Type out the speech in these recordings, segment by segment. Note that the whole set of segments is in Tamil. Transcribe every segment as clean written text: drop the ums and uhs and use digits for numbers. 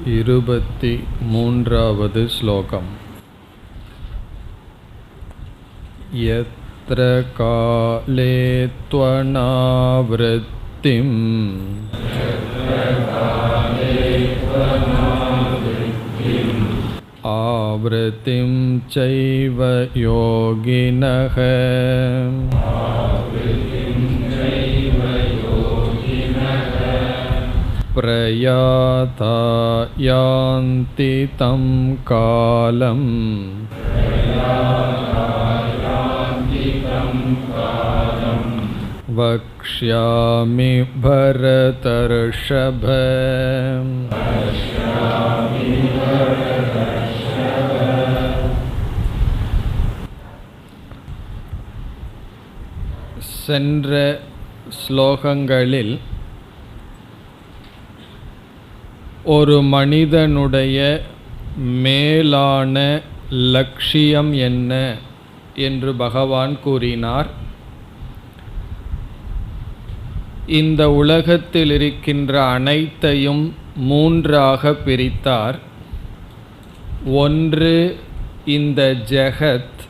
23வது ஸ்லோகம். யத்ர காலே த்வநாவ்ருத்திம் ஆவ்ருத்திம் சைவ யோகினஹ பிரயாதா யாந்தி தம் காலம் வக்ஷ்யாமி பரதர்ஷப. சென்ற ஸ்லோகங்களில் ஒரு மனிதனுடைய மேலான லட்சியம் என்ன என்று பகவான் கூறினார். இந்த உலகத்தில் இருக்கின்ற அனைத்தையும் மூன்றாக பிரித்தார். ஒன்று இந்த ஜெகத்,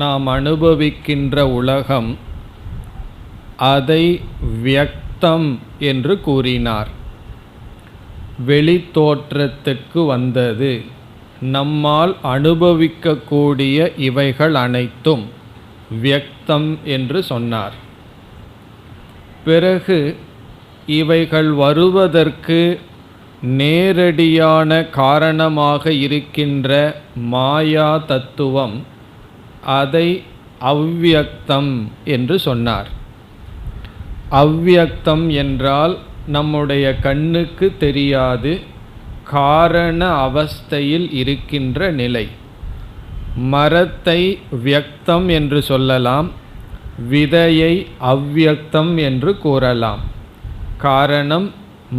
நாம் அனுபவிக்கின்ற உலகம், அதை வியக்தம் என்று கூறினார். வெளித்தோற்றத்திற்கு வந்தது, நம்மால் அனுபவிக்கக்கூடிய இவைகள் அனைத்தும் வியக்தம் என்று சொன்னார். பிறகு இவைகள் வருவதற்கு நேரடியான காரணமாக இருக்கின்ற மாயா தத்துவம், அதை அவ்வியக்தம் என்று சொன்னார். அவ்வியக்தம் என்றால் நம்முடைய கண்ணுக்கு தெரியாது, காரண அவஸ்தையில் இருக்கின்ற நிலை. மரத்தை வியக்தம் என்று சொல்லலாம், விதையை அவ்வியக்தம் என்று கூறலாம். காரணம்,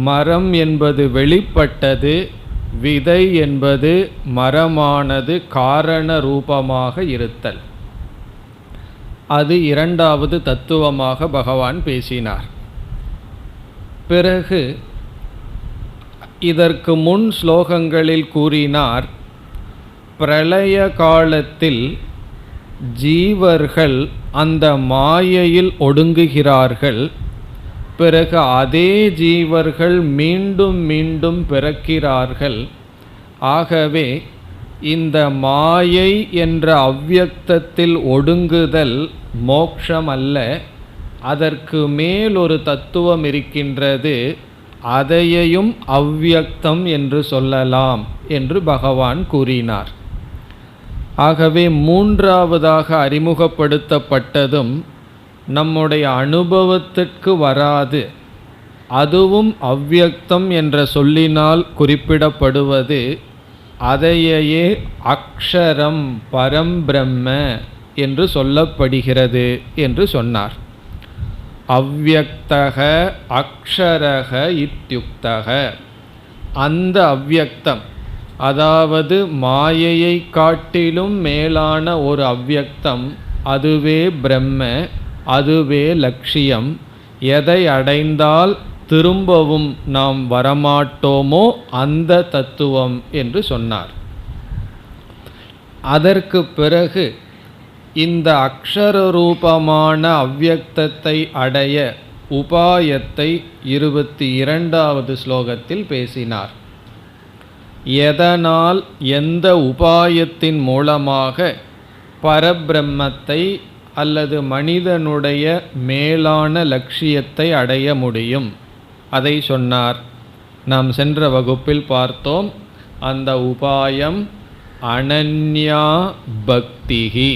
மரம் என்பது வெளிப்பட்டது, விதை என்பது மரமானது காரண ரூபமாக இருத்தல். அது இரண்டாவது தத்துவமாக பகவான் பேசினார். பிறகு இதற்கு முன் ஸ்லோகங்களில் கூறினார், பிரளய காலத்தில் ஜீவர்கள் அந்த மாயையில் ஒடுங்குகிறார்கள். பிறகு அதே ஜீவர்கள் மீண்டும் மீண்டும் பிறக்கிறார்கள். ஆகவே இந்த மாயை என்ற அவ்வியக்தத்தில் ஒடுங்குதல் மோட்சம் அல்ல, அதற்கு மேல் ஒரு தத்துவம் இருக்கின்றது, அதையும் அவ்வியக்தம் என்று சொல்லலாம் என்று பகவான் கூறினார். ஆகவே மூன்றாவதாக அறிமுகப்படுத்தப்பட்டதும் நம்முடைய அனுபவத்திற்கு வராது, அதுவும் அவ்வியக்தம் என்ற சொல்லினால் குறிப்பிடப்படுவது, அதையே அக்ஷரம் பரம்பிரம்ம என்று சொல்லப்படுகிறது என்று சொன்னார். அவ்வியக்தக அக்ஷரக இத்யுக்தக. அந்த அவ்வியக்தம், அதாவது மாயையை காட்டிலும் மேலான ஒரு அவ்வியக்தம், அதுவே பிரம்ம, அதுவே லட்சியம். எதை அடைந்தால் திரும்பவும் நாம் வரமாட்டோமோ அந்த தத்துவம் என்று சொன்னார். அதற்கு பிறகு இந்த அக்ஷர ரூபமான அவ்வியக்தத்தை அடைய உபாயத்தை 22வது ஸ்லோகத்தில் பேசினார். எதனால், எந்த உபாயத்தின் மூலமாக பரபிரம்மத்தை அல்லது மனிதனுடைய மேலான லட்சியத்தை அடைய முடியும், அதை சொன்னார். நாம் சென்ற வகுப்பில் பார்த்தோம். அந்த உபாயம் அனன்யா பக்திஹி.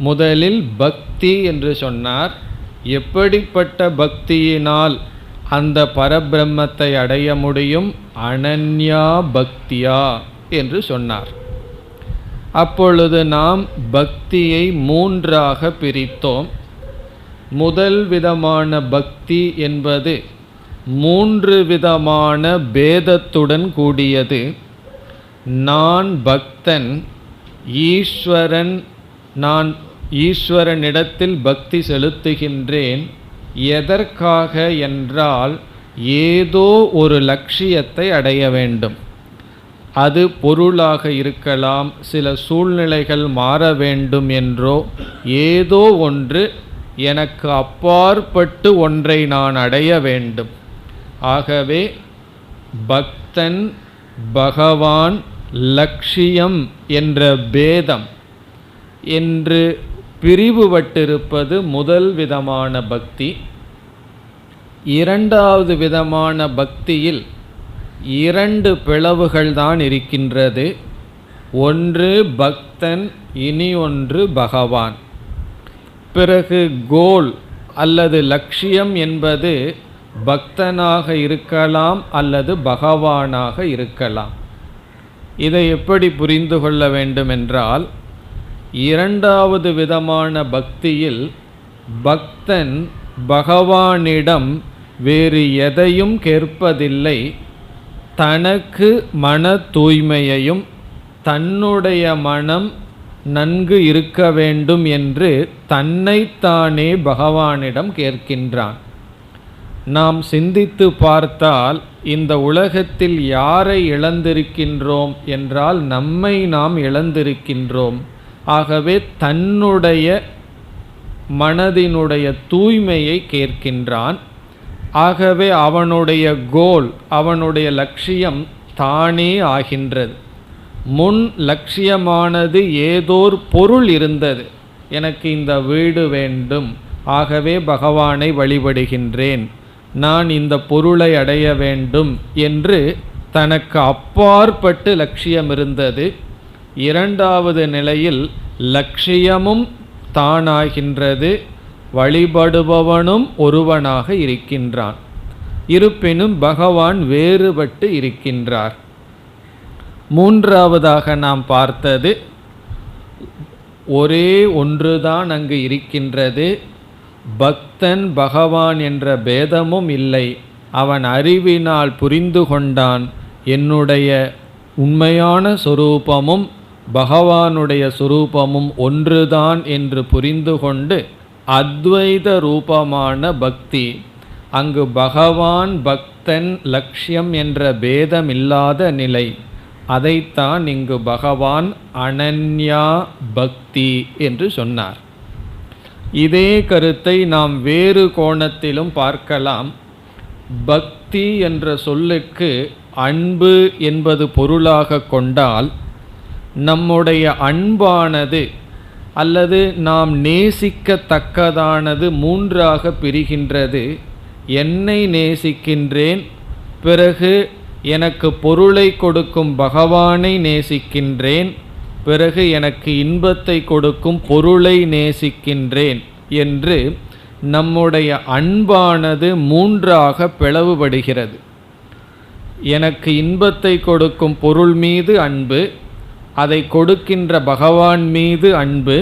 முதலில் பக்தி என்று சொன்னார். எப்படிப்பட்ட பக்தியினால் அந்த பரபிரம்மத்தை அடைய முடியும்? அனன்யா பக்தியா என்று சொன்னார். அப்பொழுது நாம் பக்தியை மூன்றாக பிரித்தோம். முதல் விதமான பக்தி என்பது 3 விதமான பேதத்துடன் கூடியது. நான் பக்தன், நான் ஈஸ்வரனிடத்தில் பக்தி செலுத்துகின்றேன். எதற்காக என்றால் ஏதோ ஒரு லட்சியத்தை அடைய வேண்டும். அது பொருளாக இருக்கலாம், சில சூழ்நிலைகள் மாற வேண்டும் என்றோ, ஏதோ ஒன்று எனக்கு அப்பாற்பட்டு ஒன்றை நான் அடைய வேண்டும். ஆகவே பக்தன், பகவான், லட்சியம் என்ற பேதம் என்று பிரிவுபட்டிருப்பது முதல் விதமான பக்தி. இரண்டாவது விதமான பக்தியில் இரண்டு பிளவுகள் தான் இருக்கின்றது. ஒன்று பக்தன், இனி ஒன்று பகவான். பிறகு கோல் அல்லது லட்சியம் என்பது பக்தனாக இருக்கலாம் அல்லது பகவானாக இருக்கலாம். இதை எப்படி புரிந்து கொள்ள வேண்டும் என்றால், இரண்டாவது விதமான பக்தியில் பக்தன் பகவானிடம் வேறு எதையும் கேட்பதில்லை. தனக்கு மன தூய்மையையும் தன்னுடைய மனம் நன்கு இருக்க வேண்டும் என்று தன்னைத்தானே பகவானிடம் கேட்கின்றான். நாம் சிந்தித்து பார்த்தால் இந்த உலகத்தில் யாரை இழந்திருக்கின்றோம் என்றால் நம்மை நாம் இழந்திருக்கின்றோம். ஆகவே தன்னுடைய மனதினுடைய தூய்மையை கேட்கின்றான். ஆகவே அவனுடைய கோல், அவனுடைய லட்சியம் தானே ஆகின்றது. முன் லட்சியமானது ஏதோர் பொருள் இருந்தது. எனக்கு இந்த வீடு வேண்டும், ஆகவே பகவானை வழிபடுகின்றேன், நான் இந்த பொருளை அடைய வேண்டும் என்று தனக்கு அப்பாற்பட்டு லட்சியம் இருந்தது. இரண்டாவது நிலையில் லட்சியமும் தானாகின்றது, வழிபடுபவனும் ஒருவனாக இருக்கின்றான். இருப்பினும் பகவான் வேறுபட்டு இருக்கின்றார். மூன்றாவதாக நாம் பார்த்தது, ஒரே ஒன்றுதான் அங்கு இருக்கின்றது. பக்தன் பகவான் என்ற பேதமும் இல்லை. அவன் அறிவினால் புரிந்து கொண்டான், என்னுடைய உண்மையான சொரூபமும் பகவானுடைய சொரூபமும் ஒன்றுதான் என்று புரிந்து கொண்டு அத்வைத ரூபமான பக்தி, அங்கு பகவான், பக்தன், லட்சியம் என்ற பேதமில்லாத நிலை, அதைத்தான் இங்கு பகவான் அனன்யா பக்தி என்று சொன்னார். இதே கருத்தை நாம் வேறு கோணத்திலும் பார்க்கலாம். பக்தி என்ற சொல்லுக்கு அன்பு என்பது பொருளாக கொண்டால், நம்முடைய அன்பானது அல்லது நாம் நேசிக்கத்தக்கதானது மூன்றாக பிரிகின்றது. என்னை நேசிக்கின்றேன், பிறகு எனக்கு பொருளை கொடுக்கும் பகவானை நேசிக்கின்றேன், பிறகு எனக்கு இன்பத்தை கொடுக்கும் பொருளை நேசிக்கின்றேன் என்று நம்முடைய அன்பானது மூன்றாக பிளவுபடுகிறது. எனக்கு இன்பத்தை கொடுக்கும் பொருள் மீது அன்பு, அதை கொடுக்கின்ற பகவான் மீது அன்பு,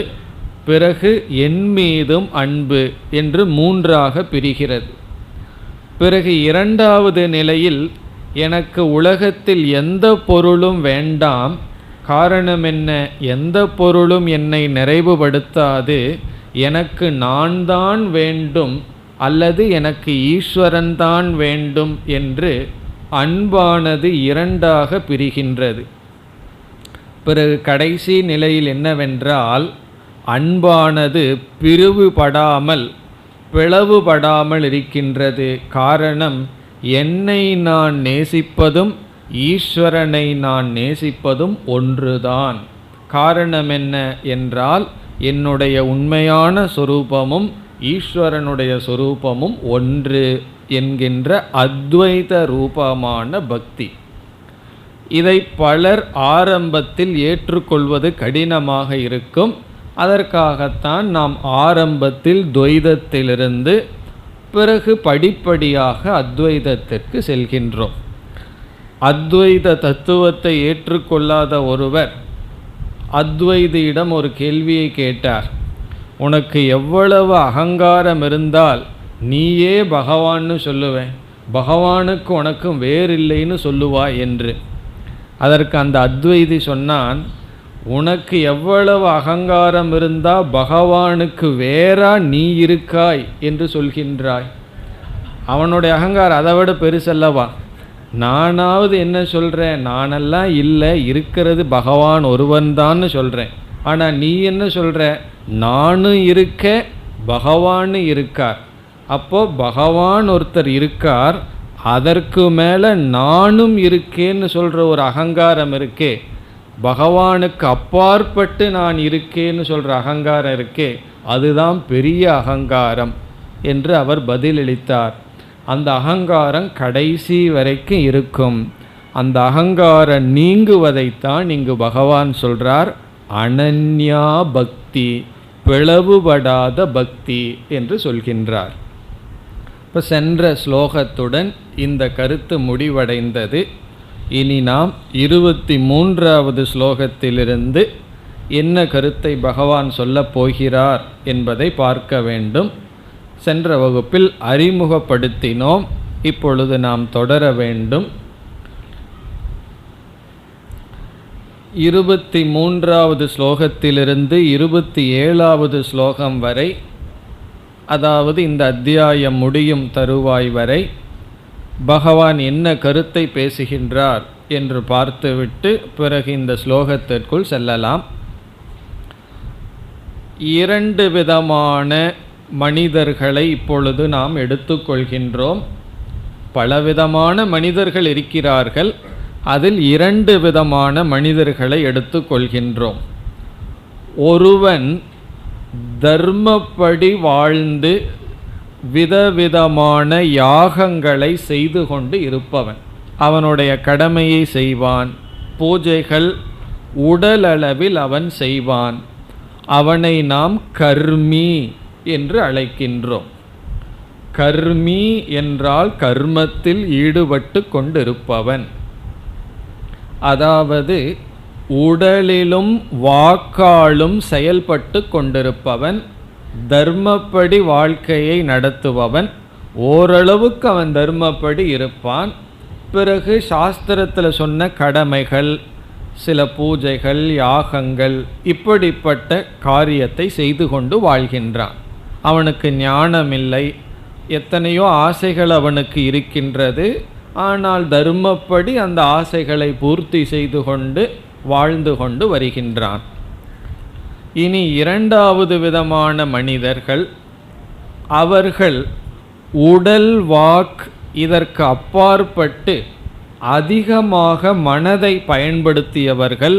பிறகு என் மீதும் அன்பு என்று மூன்றாக பிரிகிறது. பிறகு இரண்டாவது நிலையில் எனக்கு உலகத்தில் எந்த பொருளும் வேண்டாம். காரணம் என்ன? எந்த பொருளும் என்னை நிறைவுபடுத்தாது. எனக்கு நான் தான் வேண்டும் அல்லது எனக்கு ஈஸ்வரன் தான் வேண்டும் என்று அன்பானது இரண்டாக பிரிகின்றது. பிறகு கடைசி நிலையில் என்னவென்றால், அன்பானது பிரிவுபடாமல் பிளவுபடாமல் இருக்கின்றது. காரணம், என்னை நான் நேசிப்பதும் ஈஸ்வரனை நான் நேசிப்பதும் ஒன்றுதான். காரணம் என்ன என்றால், என்னுடைய உண்மையான சொரூபமும் ஈஸ்வரனுடைய சொரூபமும் ஒன்று என்கின்ற அத்வைத ரூபமான பக்தி. இதை பலர் ஆரம்பத்தில் ஏற்றுக்கொள்வது கடினமாக இருக்கும். அதற்காகத்தான் நாம் ஆரம்பத்தில் துவைதத்திலிருந்து பிறகு படிப்படியாக அத்வைதத்திற்கு செல்கின்றோம். அத்வைத தத்துவத்தை ஏற்றுக்கொள்ளாத ஒருவர் அத்வைதியிடம் ஒரு கேள்வியை கேட்டார். உனக்கு எவ்வளவு அகங்காரம் இருந்தால் நீயே பகவான்னு சொல்லுவேன், பகவானுக்கு உனக்கும் வேறில்லைன்னு சொல்லுவாய் என்று. அதற்கு அந்த அத்வைதி சொன்னான், உனக்கு எவ்வளவு அகங்காரம் இருந்தால் பகவானுக்கு வேறா நீ இருக்காய் என்று சொல்கின்றாய்? அவனுடைய அகங்காரம் அதை விட பெருசல்லவா. நானாவது என்ன சொல்கிறேன், நானெல்லாம் இல்லை, இருக்கிறது பகவான் ஒருவன்தான்னு சொல்கிறேன். ஆனால் நீ என்ன சொல்கிற, நானும் இருக்க பகவான் இருக்கார். அப்போது பகவான் ஒருத்தர் இருக்கார், அதற்கு மேலே நானும் இருக்கேன்னு சொல்கிற ஒரு அகங்காரம் இருக்கே, பகவானுக்கு அப்பாற்பட்டு நான் இருக்கேன்னு சொல்கிற அகங்காரம் இருக்கே, அதுதான் பெரிய அகங்காரம் என்று அவர் பதிலளித்தார். அந்த அகங்காரம் கடைசி வரைக்கும் இருக்கும். அந்த அகங்காரம் நீங்குவதைத்தான் இங்கு பகவான் சொல்கிறார், அனன்யா பக்தி, பிளவுபடாத பக்தி என்று சொல்கின்றார். இப்போ சென்ற ஸ்லோகத்துடன் இந்த கருத்து முடிவடைந்தது. இனி நாம் 23வது ஸ்லோகத்திலிருந்து என்ன கருத்தை பகவான் சொல்லப் போகிறார் என்பதை பார்க்க வேண்டும். சென்ற வகுப்பில் அறிமுகப்படுத்தினோம், இப்பொழுது நாம் தொடர வேண்டும். 23வது ஸ்லோகத்திலிருந்து 27வது ஸ்லோகம் வரை, அதாவது இந்த அத்தியாயம் முடியும் தருவாய் வரை பகவான் என்ன கருத்தை பேசுகின்றார் என்று பார்த்துவிட்டு பிறகு இந்த ஸ்லோகத்திற்குள் செல்லலாம். 2 விதமான மனிதர்களை இப்பொழுது நாம் எடுத்துக்கொள்கின்றோம். பலவிதமான மனிதர்கள் இருக்கிறார்கள், அதில் 2 விதமான மனிதர்களை எடுத்துக்கொள்கின்றோம். ஒருவன் தர்மப்படி வாழ்ந்து விதவிதமான யாகங்களை செய்து கொண்டு இருப்பவன். அவனுடைய கடமையை செய்வான், பூஜைகள் உடலளவில் அவன் செய்வான். அவனை நாம் கர்மி என்று அழைக்கின்றோம். கர்மி என்றால் கர்மத்தில் ஈடுபட்டு கொண்டிருப்பவன், அதாவது உடலிலும் வாக்காலும் செயல்பட்டு கொண்டிருப்பவன், தர்மப்படி வாழ்க்கையை நடத்துபவன். ஓரளவுக்கு அவன் தர்மப்படி இருப்பான். பிறகு சாஸ்திரத்தில் சொன்ன கடமைகள், சில பூஜைகள், யாகங்கள், இப்படிப்பட்ட காரியத்தை செய்து கொண்டு வாழ்கின்றான். அவனுக்கு ஞானம் இல்லை, எத்தனையோ ஆசைகள் அவனுக்கு இருக்கின்றது, ஆனால் தர்மப்படி அந்த ஆசைகளை பூர்த்தி செய்து கொண்டு வாழ்ந்து கொண்டு வருகின்றான். இனி 2வது விதமான மனிதர்கள், அவர்கள் உடல் வாக் இதற்கு அப்பாற்பட்டு அதிகமாக மனதை பயன்படுத்தியவர்கள்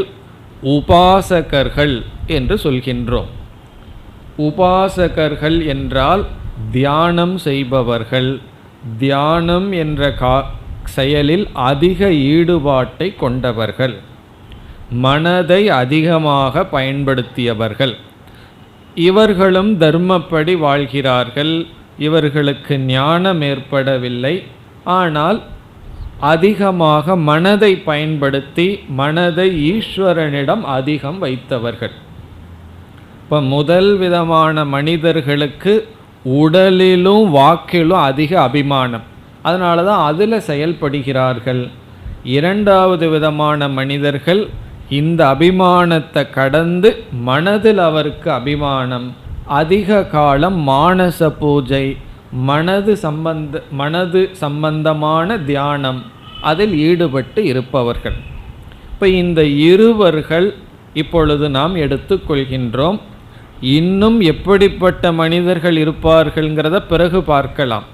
உபாசகர்கள் என்று சொல்கின்றோம். உபாசகர்கள் என்றால் தியானம் செய்பவர்கள், தியானம் என்ற செயலில் அதிக ஈடுபாட்டை கொண்டவர்கள், மனதை அதிகமாக பயன்படுத்தியவர்கள். இவர்களும் தர்மப்படி வாழ்கிறார்கள், இவர்களுக்கு ஞானம் ஏற்படவில்லை, ஆனால் அதிகமாக மனதை பயன்படுத்தி மனதை ஈஸ்வரனிடம் அதிகம் வைத்தவர்கள். இப்போ முதல் விதமான மனிதர்களுக்கு உடலிலும் வாக்கிலும் அதிக அபிமானம், அதனால தான் அதில் செயல்படுகிறார்கள். 2வது விதமான மனிதர்கள் இந்த அபிமானத்தை கடந்து மனதில் அவருக்கு அபிமானம், அதிக காலம் மானச பூஜை, மனது சம்பந்தமான தியானம், அதில் ஈடுபட்டு இருப்பவர்கள். இப்போ இந்த இருவர்கள் இப்பொழுது நாம் எடுத்துக்கொள்கின்றோம். இன்னும் எப்படிப்பட்ட மனிதர்கள் இருப்பார்கள்ங்கிறத பிறகு பார்க்கலாம்.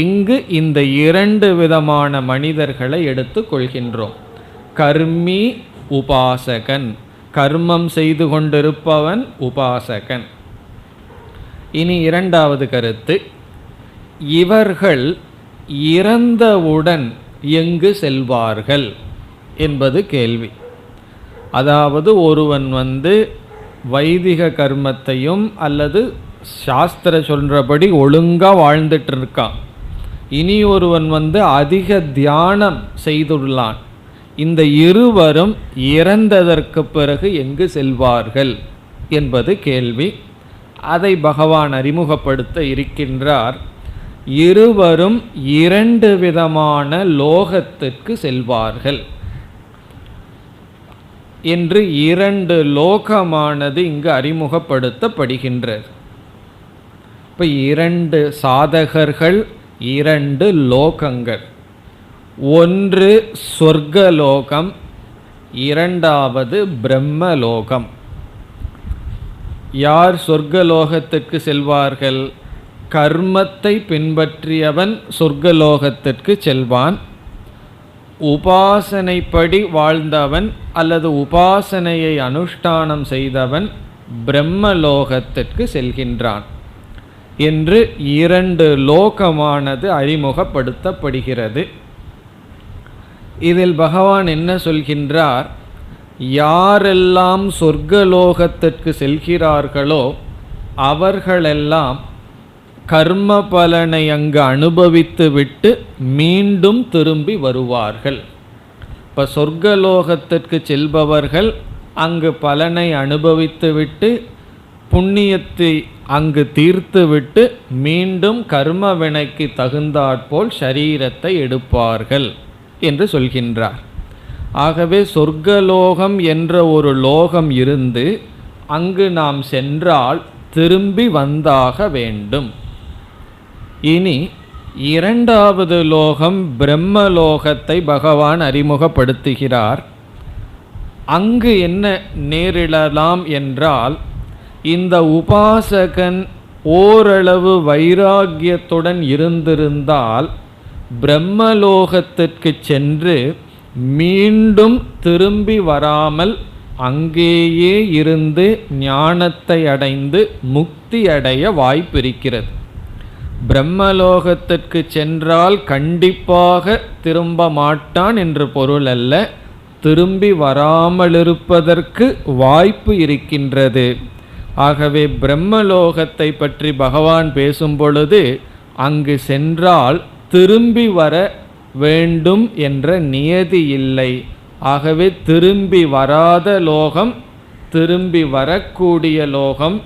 இங்கு இந்த 2 விதமான மனிதர்களை எடுத்துக்கொள்கின்றோம். கர்மி, உபாசகன். கர்மம் செய்து கொண்டிருப்பவன் உபாசகன். இனி 2வது கருத்து, இவர்கள் இறந்தவுடன் எங்கு செல்வார்கள் என்பது கேள்வி. அதாவது ஒருவன் வைதிக கர்மத்தையும் அல்லது சாஸ்திர சொல்கிறபடி ஒழுங்காக வாழ்ந்துட்டு இருக்கான், இனி ஒருவன் அதிக தியானம் செய்துள்ளான். இந்த இருவரும் இறந்ததற்கு பிறகு எங்கு செல்வார்கள் என்பது கேள்வி. அதை பகவான் அறிமுகப்படுத்த இருக்கின்றார். இருவரும் 2 விதமான லோகத்திற்கு செல்வார்கள் என்று 2 லோகமானது இங்கு அறிமுகப்படுத்தப்படுகின்றது. இப்போ 2 சாதகர்கள் 2 லோகங்கள். ஒன்று சொர்க்கலோகம், இரண்டாவது பிரம்மலோகம். யார் சொர்க்கலோகத்திற்கு செல்வார்கள்? கர்மத்தை பின்பற்றியவன் சொர்க்கலோகத்திற்கு செல்வான். உபாசனைப்படி வாழ்ந்தவன் அல்லது உபாசனையை அனுஷ்டானம் செய்தவன் பிரம்மலோகத்திற்கு செல்கின்றான் என்று 2 லோகமானது அறிமுகப்படுத்தப்படுகிறது. இதில் பகவான் என்ன சொல்கின்றார்? யாரெல்லாம் சொர்க்கலோகத்திற்கு செல்கிறார்களோ அவர்களெல்லாம் கர்ம பலனை அங்கு அனுபவித்து விட்டு மீண்டும் திரும்பி வருவார்கள். இப்போ சொர்க்கலோகத்திற்கு செல்பவர்கள் அங்கு பலனை அனுபவித்து விட்டு புண்ணியத்தை அங்கு தீர்த்துவிட்டு மீண்டும் கர்ம வினைக்கு தகுந்தாற்போல் ஷரீரத்தை எடுப்பார்கள் என்று சொல்கின்றார். ஆகவே சொர்க்கலோகம் என்ற ஒரு லோகம் இருந்து அங்கு நாம் சென்றால் திரும்பி வந்தாக வேண்டும். இனி 2வது லோகம் பிரம்மலோகத்தை பகவான் அறிமுகப்படுத்துகிறார். அங்கு என்ன நேரிடலாம் என்றால், இந்த உபாசகன் ஓரளவு வைராகியத்துடன் இருந்திருந்தால் பிரம்மலோகத்திற்கு சென்று மீண்டும் திரும்பி வராமல் அங்கேயே இருந்து ஞானத்தை அடைந்து முக்தி அடைய வாய்ப்பிருக்கிறது. பிரம்மலோகத்திற்கு சென்றால் கண்டிப்பாக திரும்ப மாட்டான் என்று பொருள் அல்ல, திரும்பி வராமலிருப்பதற்கு வாய்ப்பு இருக்கின்றது. ஆகவே பிரம்மலோகத்தை பற்றி பகவான் பேசும் பொழுது அங்கு சென்றால் திரும்பி வர வேண்டும் என்ற நியதி இல்லை. ஆகவே திரும்பி வராத லோகம், திரும்பி வரக்கூடிய லோகம்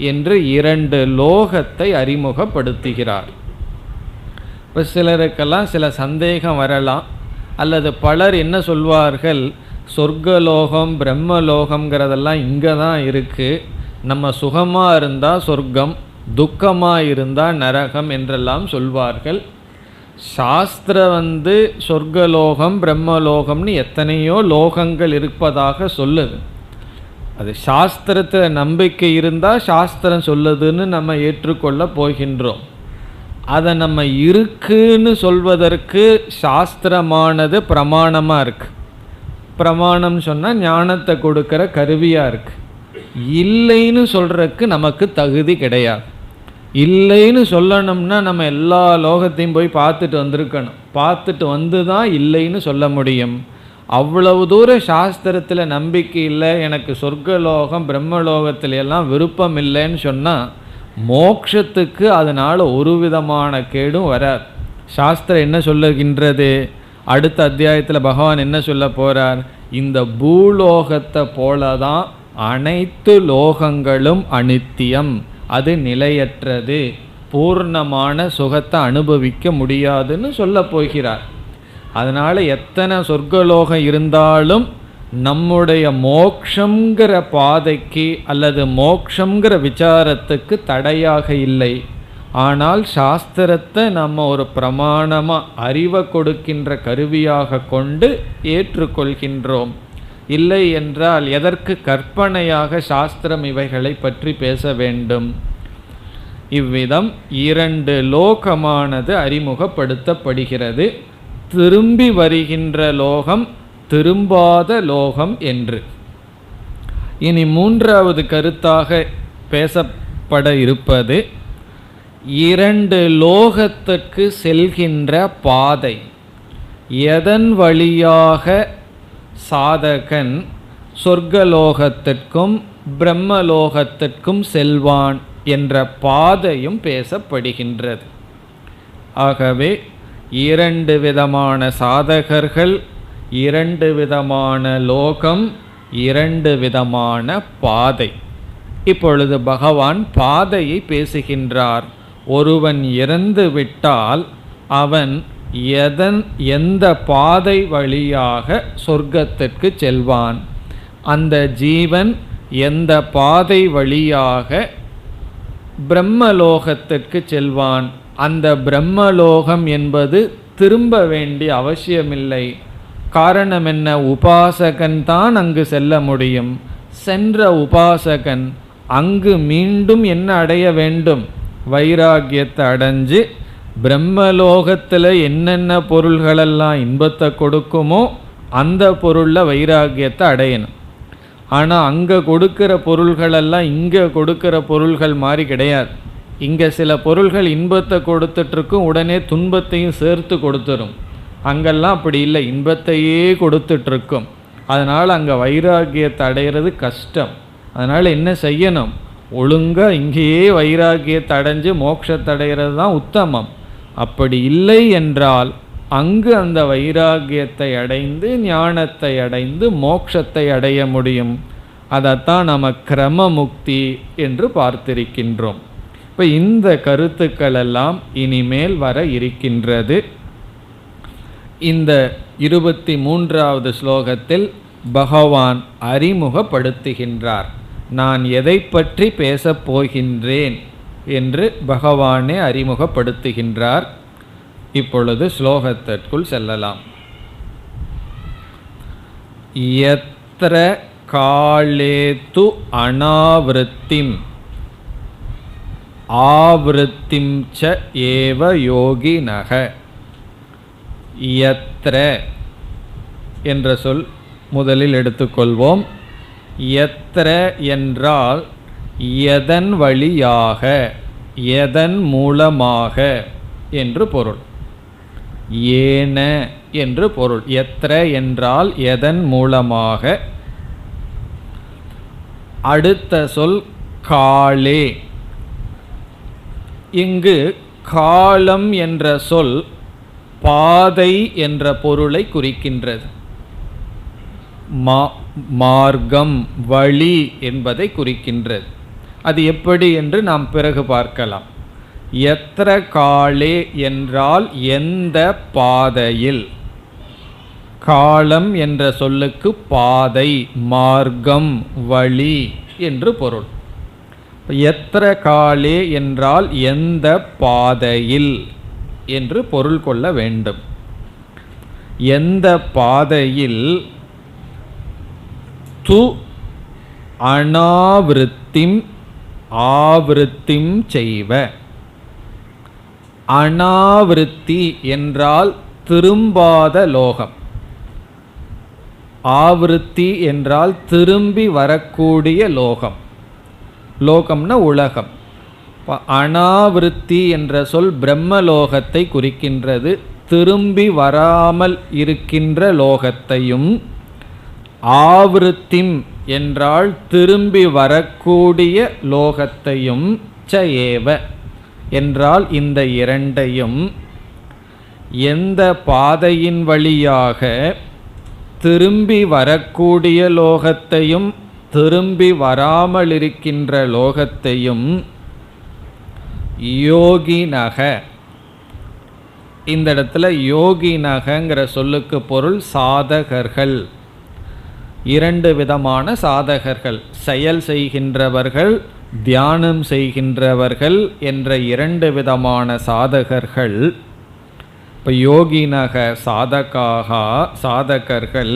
என்று 2 லோகத்தை அறிமுகப்படுத்துகிறார். இப்போ சிலருக்கெல்லாம் சில சந்தேகம் வரலாம், அல்லது பலர் என்ன சொல்வார்கள், சொர்க்கலோகம் பிரம்மலோகம்ங்கிறதெல்லாம் இங்கே தான் இருக்குது, நம்ம சுகமாக இருந்தால் சொர்க்கம், துக்கமாக இருந்தால் நரகம் என்றெல்லாம் சொல்வார்கள். சாஸ்திரம் சொர்க்கலோகம் பிரம்மலோகம்னு எத்தனையோ லோகங்கள் இருப்பதாக சொல்லுது. அது சாஸ்திரத்தில் நம்பிக்கை இருந்தால் சாஸ்திரம் சொல்லுதுன்னு நம்ம ஏற்றுக்கொள்ள போகின்றோம். அதை நம்ம இருக்குன்னு சொல்வதற்கு சாஸ்திரமானது பிரமாணமாக இருக்குது. பிரமாணம் சொன்னால் ஞானத்தை கொடுக்குற கருவியாக இருக்குது. இல்லைன்னு சொல்கிறதுக்கு நமக்கு தகுதி கிடையாது. இல்லைன்னு சொல்லணும்னா நம்ம எல்லா லோகத்தையும் போய் பார்த்துட்டு வந்திருக்கணும். பார்த்துட்டு வந்து தான் இல்லைன்னு சொல்ல முடியும். அவ்வளவு தூரம் சாஸ்திரத்தில் நம்பிக்கை இல்லை, எனக்கு சொர்க்கலோகம் பிரம்மலோகத்துல எல்லாம் விருப்பம் இல்லைன்னு சொன்னால் மோட்சத்துக்கு அதனால் ஒரு விதமான கேடும் வராது. சாஸ்திரம் என்ன சொல்லுகின்றது? அடுத்த அத்தியாயத்தில் பகவான் என்ன சொல்ல போகிறார்? இந்த பூலோகத்தை போல தான் அனைத்து லோகங்களும் அனித்தியம், அது நிலையற்றது, பூர்ணமான சுகத்தை அனுபவிக்க முடியாதுன்னு சொல்ல போகிறார். அதனால் எத்தனை சொர்க்கலோகம் இருந்தாலும் நம்முடைய மோக்ஷங்கிற பாதைக்கு அல்லது மோக்ஷங்கிற விசாரத்துக்கு தடையாக இல்லை. ஆனால் சாஸ்திரத்தை நம்ம ஒரு பிரமாணமாக அறிவை கொடுக்கின்ற கருவியாக கொண்டு ஏற்றுக்கொள்கின்றோம். இல்லை என்றால் எதற்கு கற்பனையாக சாஸ்திரம் இவைகளை பற்றி பேச வேண்டும்? இவ்விதம் 2 லோகமானது அறிமுகப்படுத்தப்படுகிறது. திரும்பி வருகின்ற லோகம், திரும்பாத லோகம் என்று. இனி 3வது கருத்தாக பேசப்பட இருப்பது 2 லோகத்திற்கு செல்கின்ற பாதை. எதன் வழியாக சாதகன் சொர்க்கலோகத்திற்கும் பிரம்மலோகத்திற்கும் செல்வான் என்ற பாதையும் பேசப்படுகின்றது. ஆகவே 2 விதமான சாதகர்கள், 2 விதமான லோகம், 2 விதமான பாதை. இப்பொழுது பகவான் பாதையை பேசுகின்றார். ஒருவன் இறந்து விட்டால் அவன் எந்த பாதை வழியாக சொர்க்கத்திற்கு செல்வான், அந்த ஜீவன் எந்த பாதை வழியாக பிரம்மலோகத்திற்கு செல்வான், அந்த பிரம்மலோகம் என்பது திரும்ப வேண்டிய அவசியமில்லை. காரணம் என்ன? உபாசகன் தான் அங்கு செல்ல முடியும். சென்ற உபாசகன் அங்கு மீண்டும் என்ன அடைய வேண்டும்? வைராகியத்தை அடைஞ்சு பிரம்மலோகத்தில் என்னென்ன பொருள்களெல்லாம் இன்பத்தை கொடுக்குமோ அந்த பொருளில் வைராகியத்தை அடையணும். ஆனால் அங்கே கொடுக்கிற பொருள்களெல்லாம் இங்கே கொடுக்கிற பொருள்கள் மாதிரி கிடையாது. இங்கே சில பொருள்கள் இன்பத்தை கொடுத்துட்ருக்கும், உடனே துன்பத்தையும் சேர்த்து கொடுத்துரும். அங்கெல்லாம் அப்படி இல்லை, இன்பத்தையே கொடுத்துட்ருக்கும். அதனால் அங்கே வைராகியத்தை அடைகிறது கஷ்டம். அதனால் என்ன செய்யணும்? ஒழுங்காக இங்கேயே வைராகியத்தை அடைஞ்சு மோட்சத்தை அடைகிறது தான் உத்தமம். அப்படி இல்லை என்றால் அங்கு அந்த வைராகியத்தை அடைந்து ஞானத்தை அடைந்து மோட்சத்தை அடைய முடியும். அதைத்தான் நம்ம கிரம முக்தி என்று பார்த்திருக்கின்றோம். இப்போ இந்த கருத்துக்கள் எல்லாம் இனிமேல் வர இருக்கின்றது. இந்த 23வது ஸ்லோகத்தில் பகவான் அறிமுகப்படுத்துகின்றார். நான் எதை பற்றி பேசப் போகின்றேன் என்று பகவானே அறிமுகப்படுத்துகின்றார். இப்பொழுது ஸ்லோகத்திற்குள் செல்லலாம். யத்ர காலேது அனாவிருத்திம் ஆவிருத்திம் ச ஏவ யோகினக. யத்ர என்ற சொல் முதலில் எடுத்துக்கொள்வோம். யத்ர என்றால் எதன் வழியாக, எதன் மூலமாக என்று பொருள். ஏன என்று பொருள். யத்ர என்றால் எதன் மூலமாக. அடுத்த சொல் காலே. இங்கு காலம் என்ற சொல் பாதை என்ற பொருளை குறிக்கின்றது. மார்க்கம், வழி என்பதை குறிக்கின்றது. அது எப்படி என்று நாம் பிறகு பார்க்கலாம். எத்திர காலே என்றால் எந்த பாதையில். காலம் என்ற சொல்லுக்கு பாதை, மார்க்கம், வழி என்று பொருள். எத்திர காலே என்றால் எந்த பாதையில் என்று பொருள் கொள்ள வேண்டும். எந்த பாதையில் து அனாவிருத்திம் ஆவிருத்திம் செய்வ. அனாவிருத்தி என்றால் திரும்பாத லோகம். ஆவிருத்தி என்றால் திரும்பி வரக்கூடிய லோகம். லோகம்னா உலகம். அனாவிருத்தி என்ற சொல் பிரம்மலோகத்தை குறிக்கின்றது. திரும்பி வராமல் இருக்கின்ற லோகத்தையும், ஆவிருத்திம் என்றால் திரும்பி வரக்கூடிய லோகத்தையும், ச ஏவ என்றால் இந்த இரண்டையும் எந்த பாதையின் வழியாக திரும்பி வரக்கூடிய லோகத்தையும் திரும்பி வராமல் இருக்கின்ற லோகத்தையும் யோகினக. இந்த இடத்துல யோகினகங்கிற சொல்லுக்கு பொருள் சாதகர்கள். இரண்டு விதமான சாதகர்கள், செயல் செய்கின்றவர்கள், தியானம் செய்கின்றவர்கள் என்ற இரண்டு விதமான சாதகர்கள். இப்போ யோகினக சாதகாக, சாதகர்கள்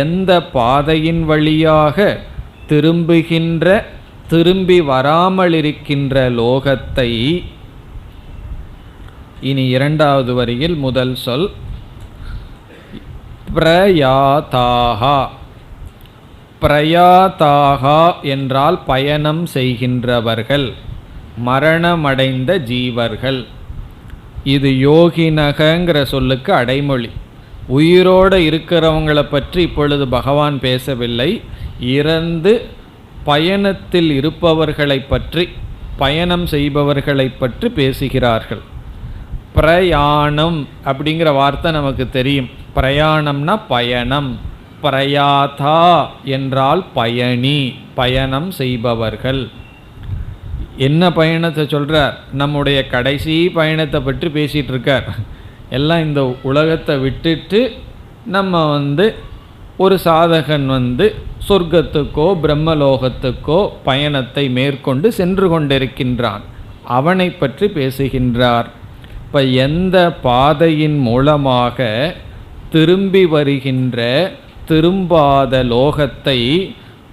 எந்த பாதையின் வழியாக திரும்புகின்ற திரும்பி வராமல் இருக்கின்ற லோகத்தை. இனி இரண்டாவது வரியில் முதல் சொல் பிரயாதாகா. பிரயாதாகா என்றால் பயணம் செய்கின்றவர்கள், மரணமடைந்த ஜீவர்கள். இது யோகினகங்கிற சொல்லுக்கு அடைமொழி. உயிரோடு இருக்கிறவங்களை பற்றி இப்பொழுது பகவான் பேசவில்லை. இறந்து பயணத்தில் இருப்பவர்களை பற்றி, பயணம் செய்பவர்களை பற்றி பேசுகிறார்கள். பிரயாணம் அப்படிங்கிற வார்த்தை நமக்கு தெரியும். பிரயாணம்னா பயணம். பிரயாதா என்றால் பயணி, பயணம் செய்பவர்கள். என்ன பயணத்தை சொல்கிறார்? நம்முடைய கடைசி பயணத்தை பற்றி பேசிகிட்டு இருக்கார். எல்லாம் இந்த உலகத்தை விட்டுட்டு நம்ம ஒரு சாதகன் சொர்க்கத்துக்கோ பிரம்மலோகத்துக்கோ பயணத்தை மேற்கொண்டு சென்று கொண்டிருக்கின்றான். அவனை பற்றி பேசுகின்றார். இப்போ எந்த பாதையின் மூலமாக திரும்பி வருகின்ற திரும்பாத லோகத்தை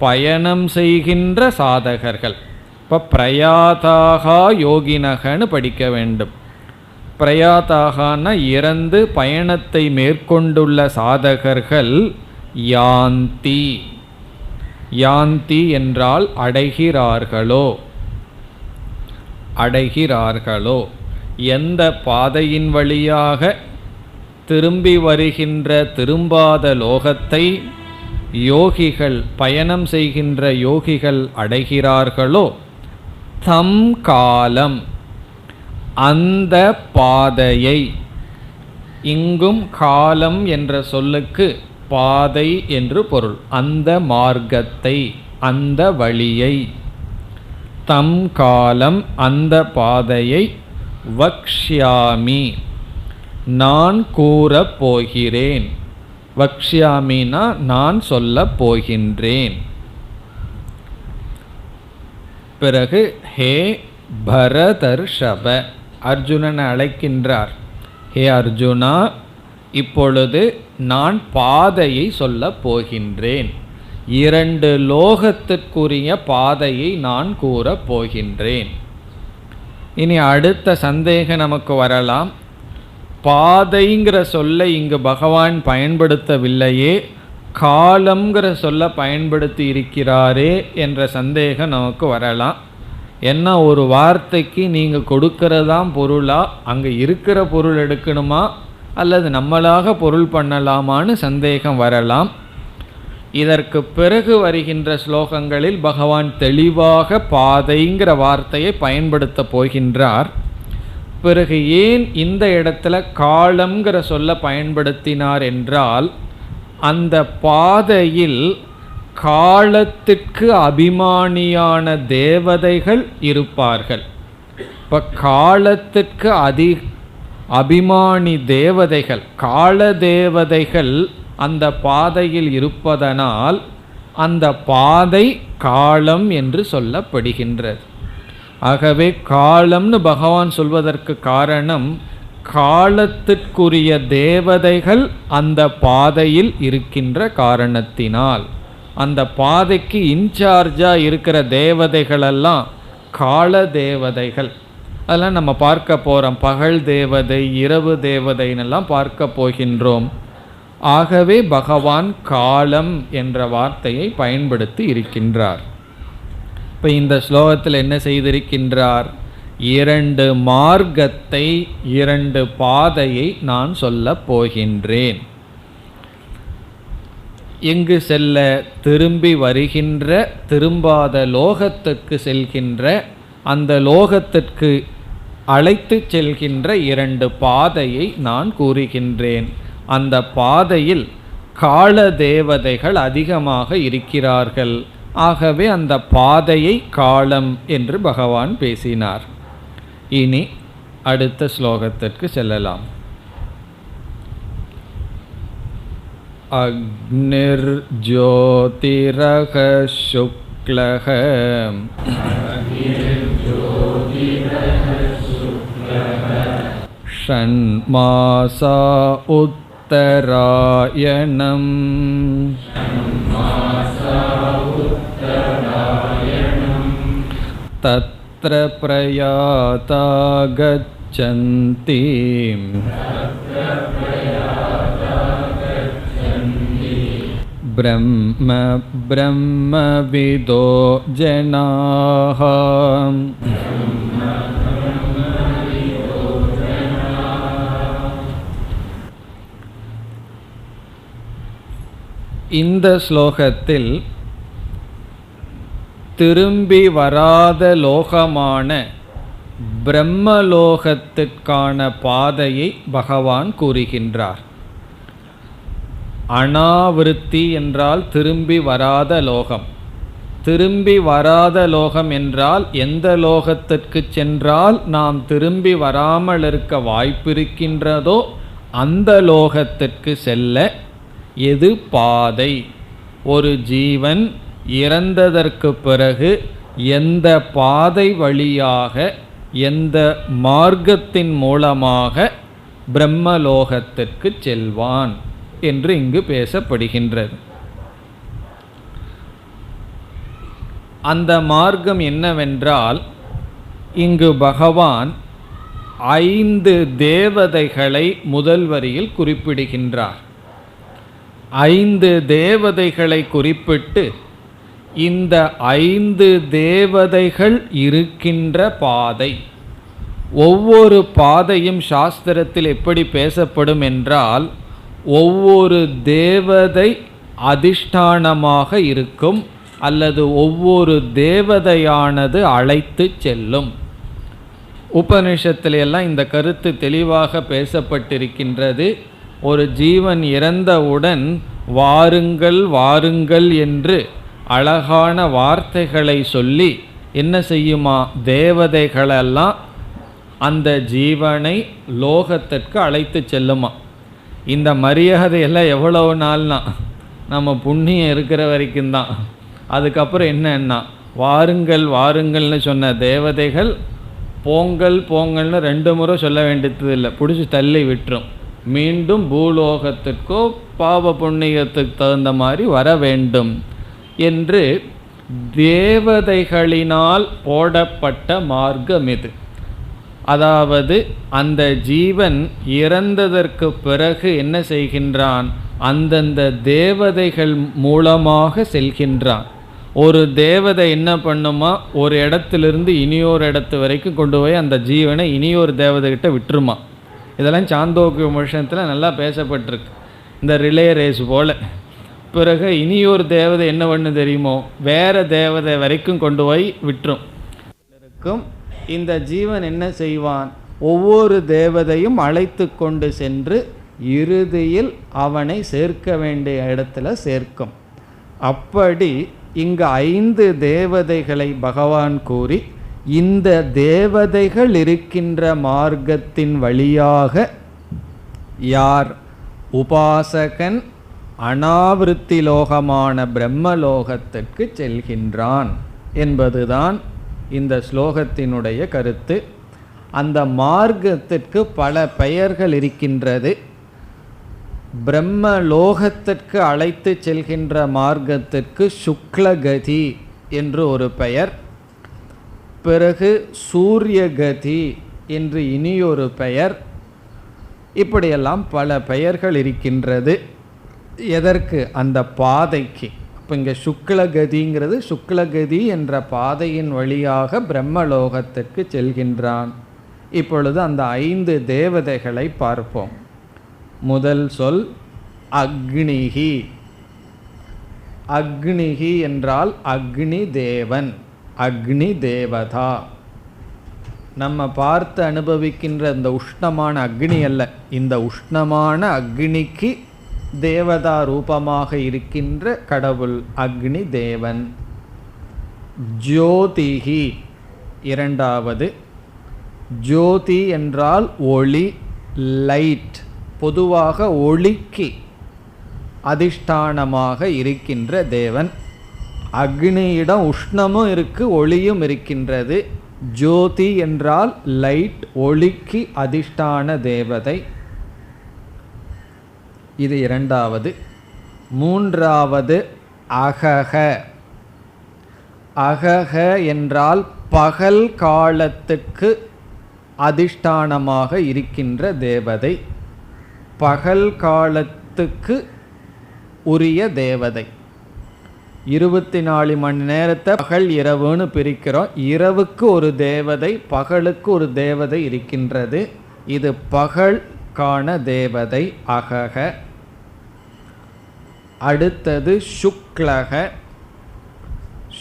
பயணம் செய்கின்ற சாதகர்கள், இப்போ பிரயாதாகா யோகினகன்னு படிக்க வேண்டும். பிரயாதாகான இறந்து பயணத்தை மேற்கொண்டுள்ள சாதகர்கள் யாந்தி. யாந்தி என்றால் அடைகிறார்களோ, அடைகிறார்களோ. எந்த பாதையின் வழியாக திரும்பி வருகின்ற திரும்பாத லோகத்தை யோகிகள் பயணம் செய்கின்ற யோகிகள் அடைகிறார்களோ, தம் காலம் அந்த பாதையை, இங்கும் காலம் என்ற சொல்லுக்கு பாதை என்று பொருள், அந்த மார்க்கத்தை அந்த வழியை, தம் காலம் அந்த பாதையை வக்ஷ்யாமி நான் கூறப் போகிறேன். வக்ஷ்யாமினா நான் சொல்லப் போகின்றேன். பிறகு ஹே பரதர்ஷப, அர்ஜுனனை அழைக்கின்றார். ஹே அர்ஜுனா, இப்பொழுது நான் பாதையை சொல்லப் போகின்றேன். 2 லோகத்திற்குரிய பாதையை நான் கூறப் போகின்றேன். இனி அடுத்த சந்தேகம் நமக்கு வரலாம். பாதைங்கிற சொல்லை இங்கு பகவான் பயன்படுத்தவில்லையே, காலம்ங்கிற சொல்ல பயன்படுத்தி இருக்கிறாரே என்ற சந்தேகம் நமக்கு வரலாம். என்ன, ஒரு வார்த்தைக்கு நீங்கள் கொடுக்கறதான் பொருளா, அங்கே இருக்கிற பொருள் எடுக்கணுமா, அல்லது நம்மளாக பொருள் பண்ணலாமான்னு சந்தேகம் வரலாம். இதற்கு பிறகு வருகின்ற ஸ்லோகங்களில் பகவான் தெளிவாக பாதைங்கிற வார்த்தையை பயன்படுத்த போகின்றார். பிறகு ஏன் இந்த இடத்துல காலம்ங்கிற சொல்ல பயன்படுத்தினார் என்றால், அந்த பாதையில் காலத்திற்கு அபிமானியான தேவதைகள் இருப்பார்கள். இப்போ காலத்திற்கு அபிமானி தேவதைகள், கால தேவதைகள் அந்த பாதையில் இருப்பதனால் அந்த பாதை காலம் என்று சொல்லப்படுகின்றது. ஆகவே காலம்னு பகவான் சொல்வதற்கு காரணம், காலத்திற்குரிய தேவதைகள் அந்த பாதையில் இருக்கின்ற காரணத்தினால். அந்த பாதைக்கு இன்சார்ஜாக இருக்கிற தேவதைகளெல்லாம் கால தேவதைகள். அதெல்லாம் நம்ம பார்க்க போகிறோம். பகல் தேவதை, இரவு தேவதைன்னெல்லாம் பார்க்க போகின்றோம். ஆகவே பகவான் காலம் என்ற வார்த்தையை பயன்படுத்தி இருக்கின்றார். இப்போ இந்த ஸ்லோகத்தில் என்ன செய்திருக்கின்றார்? 2 மார்க்கத்தை, 2 பாதையை நான் சொல்லப் போகின்றேன். எங்கு செல்ல? திரும்பி வருகின்ற திரும்பாத லோகத்துக்கு செல்கின்ற, அந்த லோகத்திற்கு அழைத்து செல்கின்ற 2 பாதையை நான் கூறுகின்றேன். அந்த பாதையில் கால தேவதைகள் அதிகமாக இருக்கிறார்கள். ஆகவே அந்த பாதையை காலம் என்று பகவான் பேசினார். இனி அடுத்த ஸ்லோகத்திற்கு செல்லலாம். அக்னிர் ஜோதிரக சுக்லக ஷண்மாசா உத்தராயணம் தத்ர பிரயாதா கச்சந்தி பிரம்ம பிரம்மவிதோ ஜனாஹ. இந்த ஸ்லோகத்தில் திரும்பி வராத லோகமான பிரம்மலோகத்திற்கான பாதையை பகவான் கூறுகின்றார். அனாவிருத்தி என்றால் திரும்பி வராத லோகம். திரும்பி வராத லோகம் என்றால் எந்த லோகத்திற்கு சென்றால் நாம் திரும்பி வராமல் இருக்க வாய்ப்பிருக்கின்றதோ அந்த லோகத்திற்கு செல்ல எது பாதை. ஒரு ஜீவன் இறந்ததற்கு பிறகு எந்த பாதை வழியாக எந்த மார்க்கத்தின் மூலமாக பிரம்மலோகத்திற்கு செல்வான் என்று இங்கு பேசப்படுகின்றது. அந்த மார்க்கம் என்னவென்றால், இங்கு பகவான் 5 தேவதைகளை முதல் வரியில் குறிப்பிடுகின்றார். 5 தேவதைகளை குறிப்பிட்டு இந்த 5 தேவதைகள் இருக்கின்ற பாதை, ஒவ்வொரு பாதையும் சாஸ்திரத்தில் எப்படி பேசப்படும் என்றால், ஒவ்வொரு தேவதை அதிஷ்டானமாக இருக்கும் அல்லது ஒவ்வொரு தேவதையானது அழைத்து செல்லும். உபனிஷத்துல எல்லாம் இந்த கருத்து தெளிவாக பேசப்பட்டிருக்கின்றது. ஒரு ஜீவன் இறந்தவுடன் வாருங்கள் வாருங்கள் என்று அழகான வார்த்தைகளை சொல்லி என்ன செய்யுமா, தேவதைகளெல்லாம் அந்த ஜீவனை லோகத்திற்கு அழைத்து செல்லுமா. இந்த மரியாதையெல்லாம் எவ்வளவு நாள்னா நம்ம புண்ணியம் இருக்கிற வரைக்கும் தான். அதுக்கப்புறம் என்னன்னா, வாருங்கள் வாருங்கள்னு சொன்ன தேவதைகள் போங்கல் போங்கல்னு 2 முறை சொல்ல வேண்டியது இல்லை, பிடிச்சி தள்ளி விட்டுரும். மீண்டும் பூலோகத்துக்கோ பாவ புண்ணியத்துக்கு தகுந்த மாதிரி வர வேண்டும் என்று தேவதைகளினால் போடப்பட்ட மார்க்கம் இது. அதாவது அந்த ஜீவன் இறந்ததற்கு பிறகு என்ன செய்கின்றான், அந்தந்த தேவதைகள் மூலமாக செல்கின்றான். ஒரு தேவதை என்ன பண்ணுமா, ஒரு இடத்திலிருந்து இனியொரு இடத்து வரைக்கும் கொண்டு போய் அந்த ஜீவனை இனியொரு தேவதைகிட்ட விட்டுருமா. இதெல்லாம் சாந்தோக்கிய உபனிஷத்தில் நல்லா பேசப்பட்டிருக்கு. இந்த ரிலே ரேஸ் போல். பிறகு இனியொரு தேவதை என்ன பண்ணு தெரியுமோ, வேறு தேவதை வரைக்கும் கொண்டு போய் விட்டுரும். இந்த ஜீவன் என்ன செய்வான், ஒவ்வொரு தேவதையும் அழைத்து கொண்டு சென்று இறுதியில் அவனை சேர்க்க வேண்டிய இடத்துல சேர்க்கும். அப்படி இங்கு 5 தேவதைகளை பகவான் கூறி, இந்த தேவதைகள் இருக்கின்ற மார்க்கத்தின் வழியாக யார் உபாசகன் அனாவிருத்தி லோகமான பிரம்மலோகத்திற்கு செல்கின்றான் என்பதுதான் இந்த ஸ்லோகத்தினுடைய கருத்து. அந்த மார்க்கத்திற்கு பல பெயர்கள் இருக்கின்றது. பிரம்மலோகத்திற்கு அழைத்து செல்கின்ற மார்க்கத்திற்கு சுக்லகதி என்று ஒரு பெயர், பிறகு சூரியகதி என்று இனியொரு பெயர், இப்படியெல்லாம் பல பெயர்கள் இருக்கின்றது. எதற்கு, அந்த பாதைக்கு. இப்போ இங்கே சுக்லகதிங்கிறது, சுக்லகதி என்ற பாதையின் வழியாக பிரம்மலோகத்திற்கு செல்கின்றான். இப்பொழுது அந்த 5 தேவதைகளை பார்ப்போம். முதல் சொல் அக்னிஹி. அக்னிஹி என்றால் அக்னி தேவன், அக்னி தேவதா. நம்ம பார்த்து அனுபவிக்கின்ற இந்த உஷ்ணமான அக்னி அல்ல, இந்த உஷ்ணமான அக்னிக்கு தேவதா ரூபமாக இருக்கின்ற கடவுள் அக்னி தேவன். ஜோதிஹி இரண்டாவது. ஜோதி என்றால் ஒளி, லைட். பொதுவாக ஒளிக்கு அதிஷ்டானமாக இருக்கின்ற தேவன். அக்னியிடம் உஷ்ணமும் இருக்கு, ஒளியும் இருக்கின்றது. ஜோதி என்றால் லைட், ஒளிக்கு அதிஷ்டான தேவதை. இது இரண்டாவது. மூன்றாவது அகக. அகக என்றால் பகல் காலத்துக்கு அதிஷ்டானமாக இருக்கின்ற தேவதை, பகல் காலத்துக்கு உரிய தேவதை. 24 மணி நேரத்தை பகல் இரவுன்னு பிரிக்கிறோம். இரவுக்கு ஒரு தேவதை, பகலுக்கு ஒரு தேவதை இருக்கின்றது. இது பகலுக்கான தேவதை அகக. அடுத்தது சுக்லக.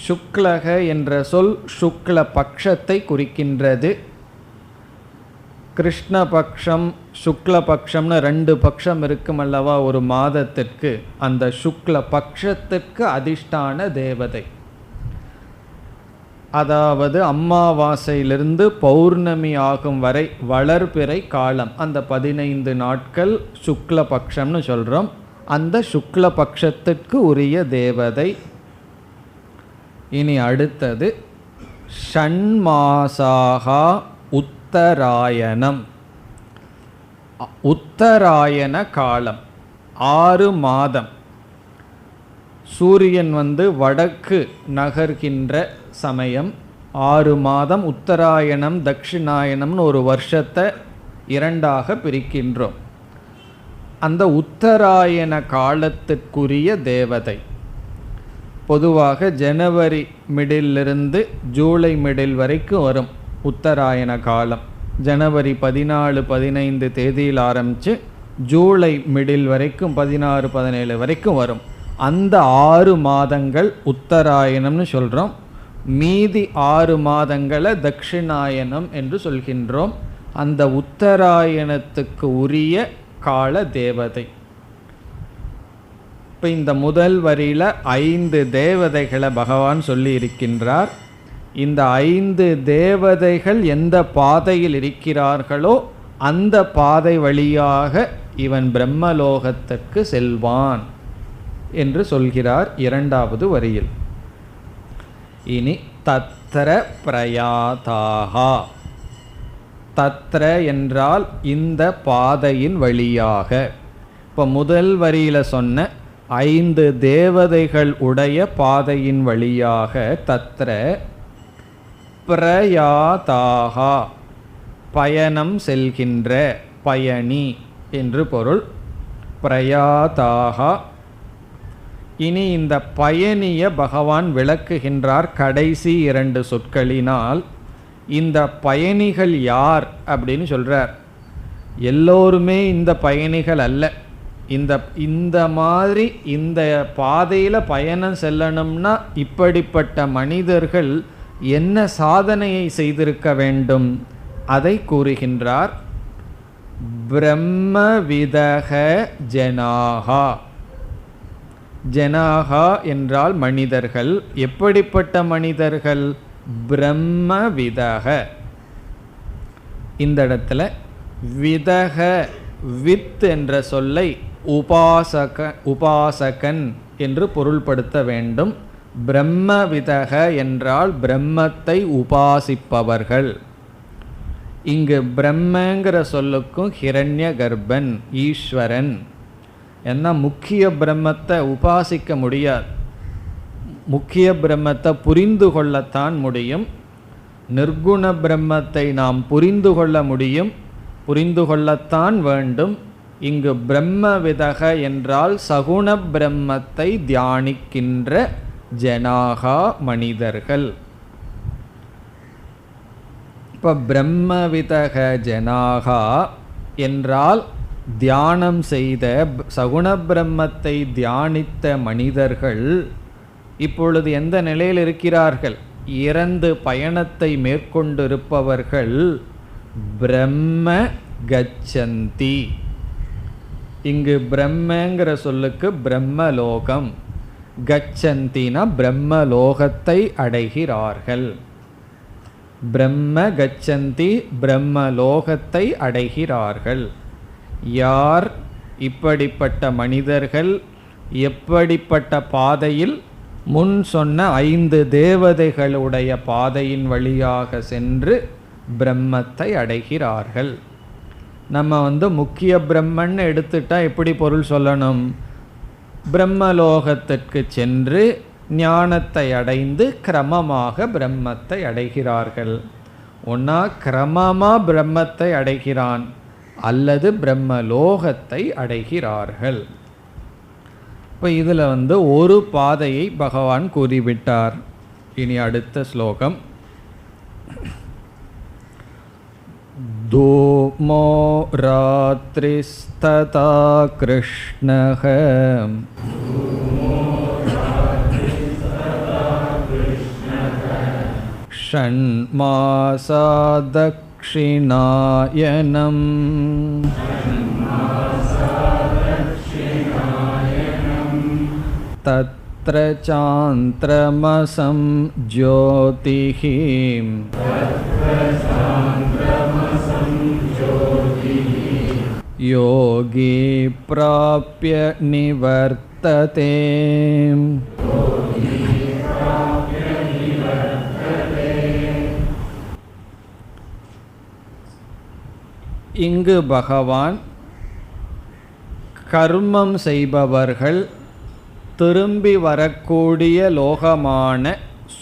சுக்லக என்ற சொல் சுக்ல பட்சத்தை குறிக்கின்றது. கிருஷ்ணபக்ஷம் சுக்லபக்ஷம்னு 2 பட்சம் இருக்கும் அல்லவா ஒரு மாதத்திற்கு, அந்த சுக்ல பட்சத்திற்கு அதிஷ்டான தேவதை. அதாவது அமாவாசையிலிருந்து பௌர்ணமி ஆகும் வரை வளர்பிறை காலம், அந்த 15 நாட்கள் சுக்லபக்ஷம்னு சொல்கிறோம். அந்த சுக்லபக்ஷத்திற்கு உரிய தேவதை. இனி அடுத்தது ஷண்மாசாகா உத்தராயணம். உத்தராயண காலம் 6 மாதம். சூரியன் வடக்கு நகர்கின்ற சமயம் 6 மாதம். உத்தராயணம் தட்சிணாயணம்னு ஒரு வருஷத்தை 2ஆக பிரிக்கின்றோம். அந்த உத்தராயண காலத்திற்குரிய தேவதை பொதுவாக ஜனவரி மிடிலிருந்து ஜூலை மிடில் வரைக்கும் வரும் உத்தராயண காலம். ஜனவரி 14-15 தேதியில் ஆரம்பித்து ஜூலை மிடில் வரைக்கும் 16-17 வரைக்கும் வரும். அந்த 6 மாதங்கள் உத்தராயணம்னு சொல்கிறோம். மீதி 6 மாதங்களை தட்சிணாயனம் என்று சொல்கின்றோம். அந்த உத்தராயணத்துக்கு உரிய கால தேவதை. இப்போ இந்த முதல் வரியில் 5 தேவதைகளை பகவான் சொல்லி இருக்கின்றார். இந்த 5 தேவதைகள் எந்த பாதையில் இருக்கிறார்களோ அந்த பாதை வழியாக இவன் பிரம்மலோகத்திற்கு செல்வான் என்று சொல்கிறார் 2வது வரியில். இனி தத்ர பிரயாதாகா. தத்ர என்றால் இந்த பாதையின் வழியாக. இப்போ முதல் வரியில் சொன்ன 5 தேவதைகள் உடைய பாதையின் வழியாக தத்ர பிரயாதாகா, பயணம் செல்கின்ற, பயணி என்று பொருள். பிரயாதாகா. இனி இந்த பயணிய பகவான் விளக்குகின்றார் கடைசி 2 சொற்களினால். இந்த பயணிகள் யார் அப்படின்னு சொல்றார். எல்லோருமே இந்த பயணிகள் அல்ல. இந்த மாதிரி இந்த பாதையில் பயணம் செல்லணும்னா இப்படிப்பட்ட மனிதர்கள் என்ன சாதனையை செய்திருக்க வேண்டும் அதை கூறுகின்றார். பிரம்மவிதக ஜனாகா. ஜனாகா என்றால் மனிதர்கள். எப்படிப்பட்ட மனிதர்கள்? பிரம்மவிதக. இந்த இடத்துல விதக, வித் என்ற சொல்லை உபாசகன் என்று பொருள்படுத்த வேண்டும். பிரம்மவிதக என்றால் பிரம்மத்தை உபாசிப்பவர்கள். இங்கு பிரம்மங்கிற சொல்லுக்கும் ஹிரண்ய கர்ப்பன், ஈஸ்வரன். ஏன்னா முக்கிய பிரம்மத்தை உபாசிக்க முடியாது. முக்கிய பிரம்மத்தை புரிந்து கொள்ளத்தான் முடியும். நிர்குண பிரம்மத்தை நாம் புரிந்து கொள்ள முடியும், புரிந்து கொள்ளத்தான் வேண்டும். இங்கு பிரம்மவிதக என்றால் சகுண பிரம்மத்தை தியானிக்கின்ற ஜனாகா, மனிதர்கள். இப்போ பிரம்மவிதக ஜனாகா என்றால் தியானம் செய்த சகுண பிரம்மத்தை தியானித்த மனிதர்கள் இப்பொழுது எந்த நிலையில் இருக்கிறார்கள்? இறந்து பயணத்தை மேற்கொண்டிருப்பவர்கள். பிரம்ம கச்சந்தி. இங்கு பிரம்மங்கிற சொல்லுக்கு பிரம்மலோகம், கச்சந்தினா பிரம்மலோகத்தை அடைகிறார்கள். பிரம்ம கச்சந்தி, பிரம்மலோகத்தை அடைகிறார்கள். யார்? இப்படிப்பட்ட மனிதர்கள். எப்படிப்பட்ட பாதையில்? முன் சொன்ன 5 தேவதைகளுடைய பாதையின் வழியாக சென்று பிரம்மத்தை அடைகிறார்கள். நம்ம முக்கிய பிரம்மன் எடுத்துட்டா எப்படி பொருள் சொல்லணும்? பிரம்மலோகத்திற்கு சென்று ஞானத்தை அடைந்து கிரமமாக பிரம்மத்தை அடைகிறார்கள். ஒன்றா கிரமமாக பிரம்மத்தை அடைகிறான் அல்லது பிரம்மலோகத்தை அடைகிறார்கள். இப்போ இதில் ஒரு பாதையை பகவான் கூறிவிட்டார். இனி அடுத்த ஸ்லோகம். தூமோ ராத்ரிஸ்ததா கிருஷ்ணஹ ஷண்மாசா தக்ஷிணாயனம் தத்ர சாந்திரமசம் ஜோதிஹி யோகி ப்ராப்ய நிவர்த்ததே. இங்கு பகவான் கர்மம் செய்பவர்கள் திரும்பி வரக்கூடிய லோகமான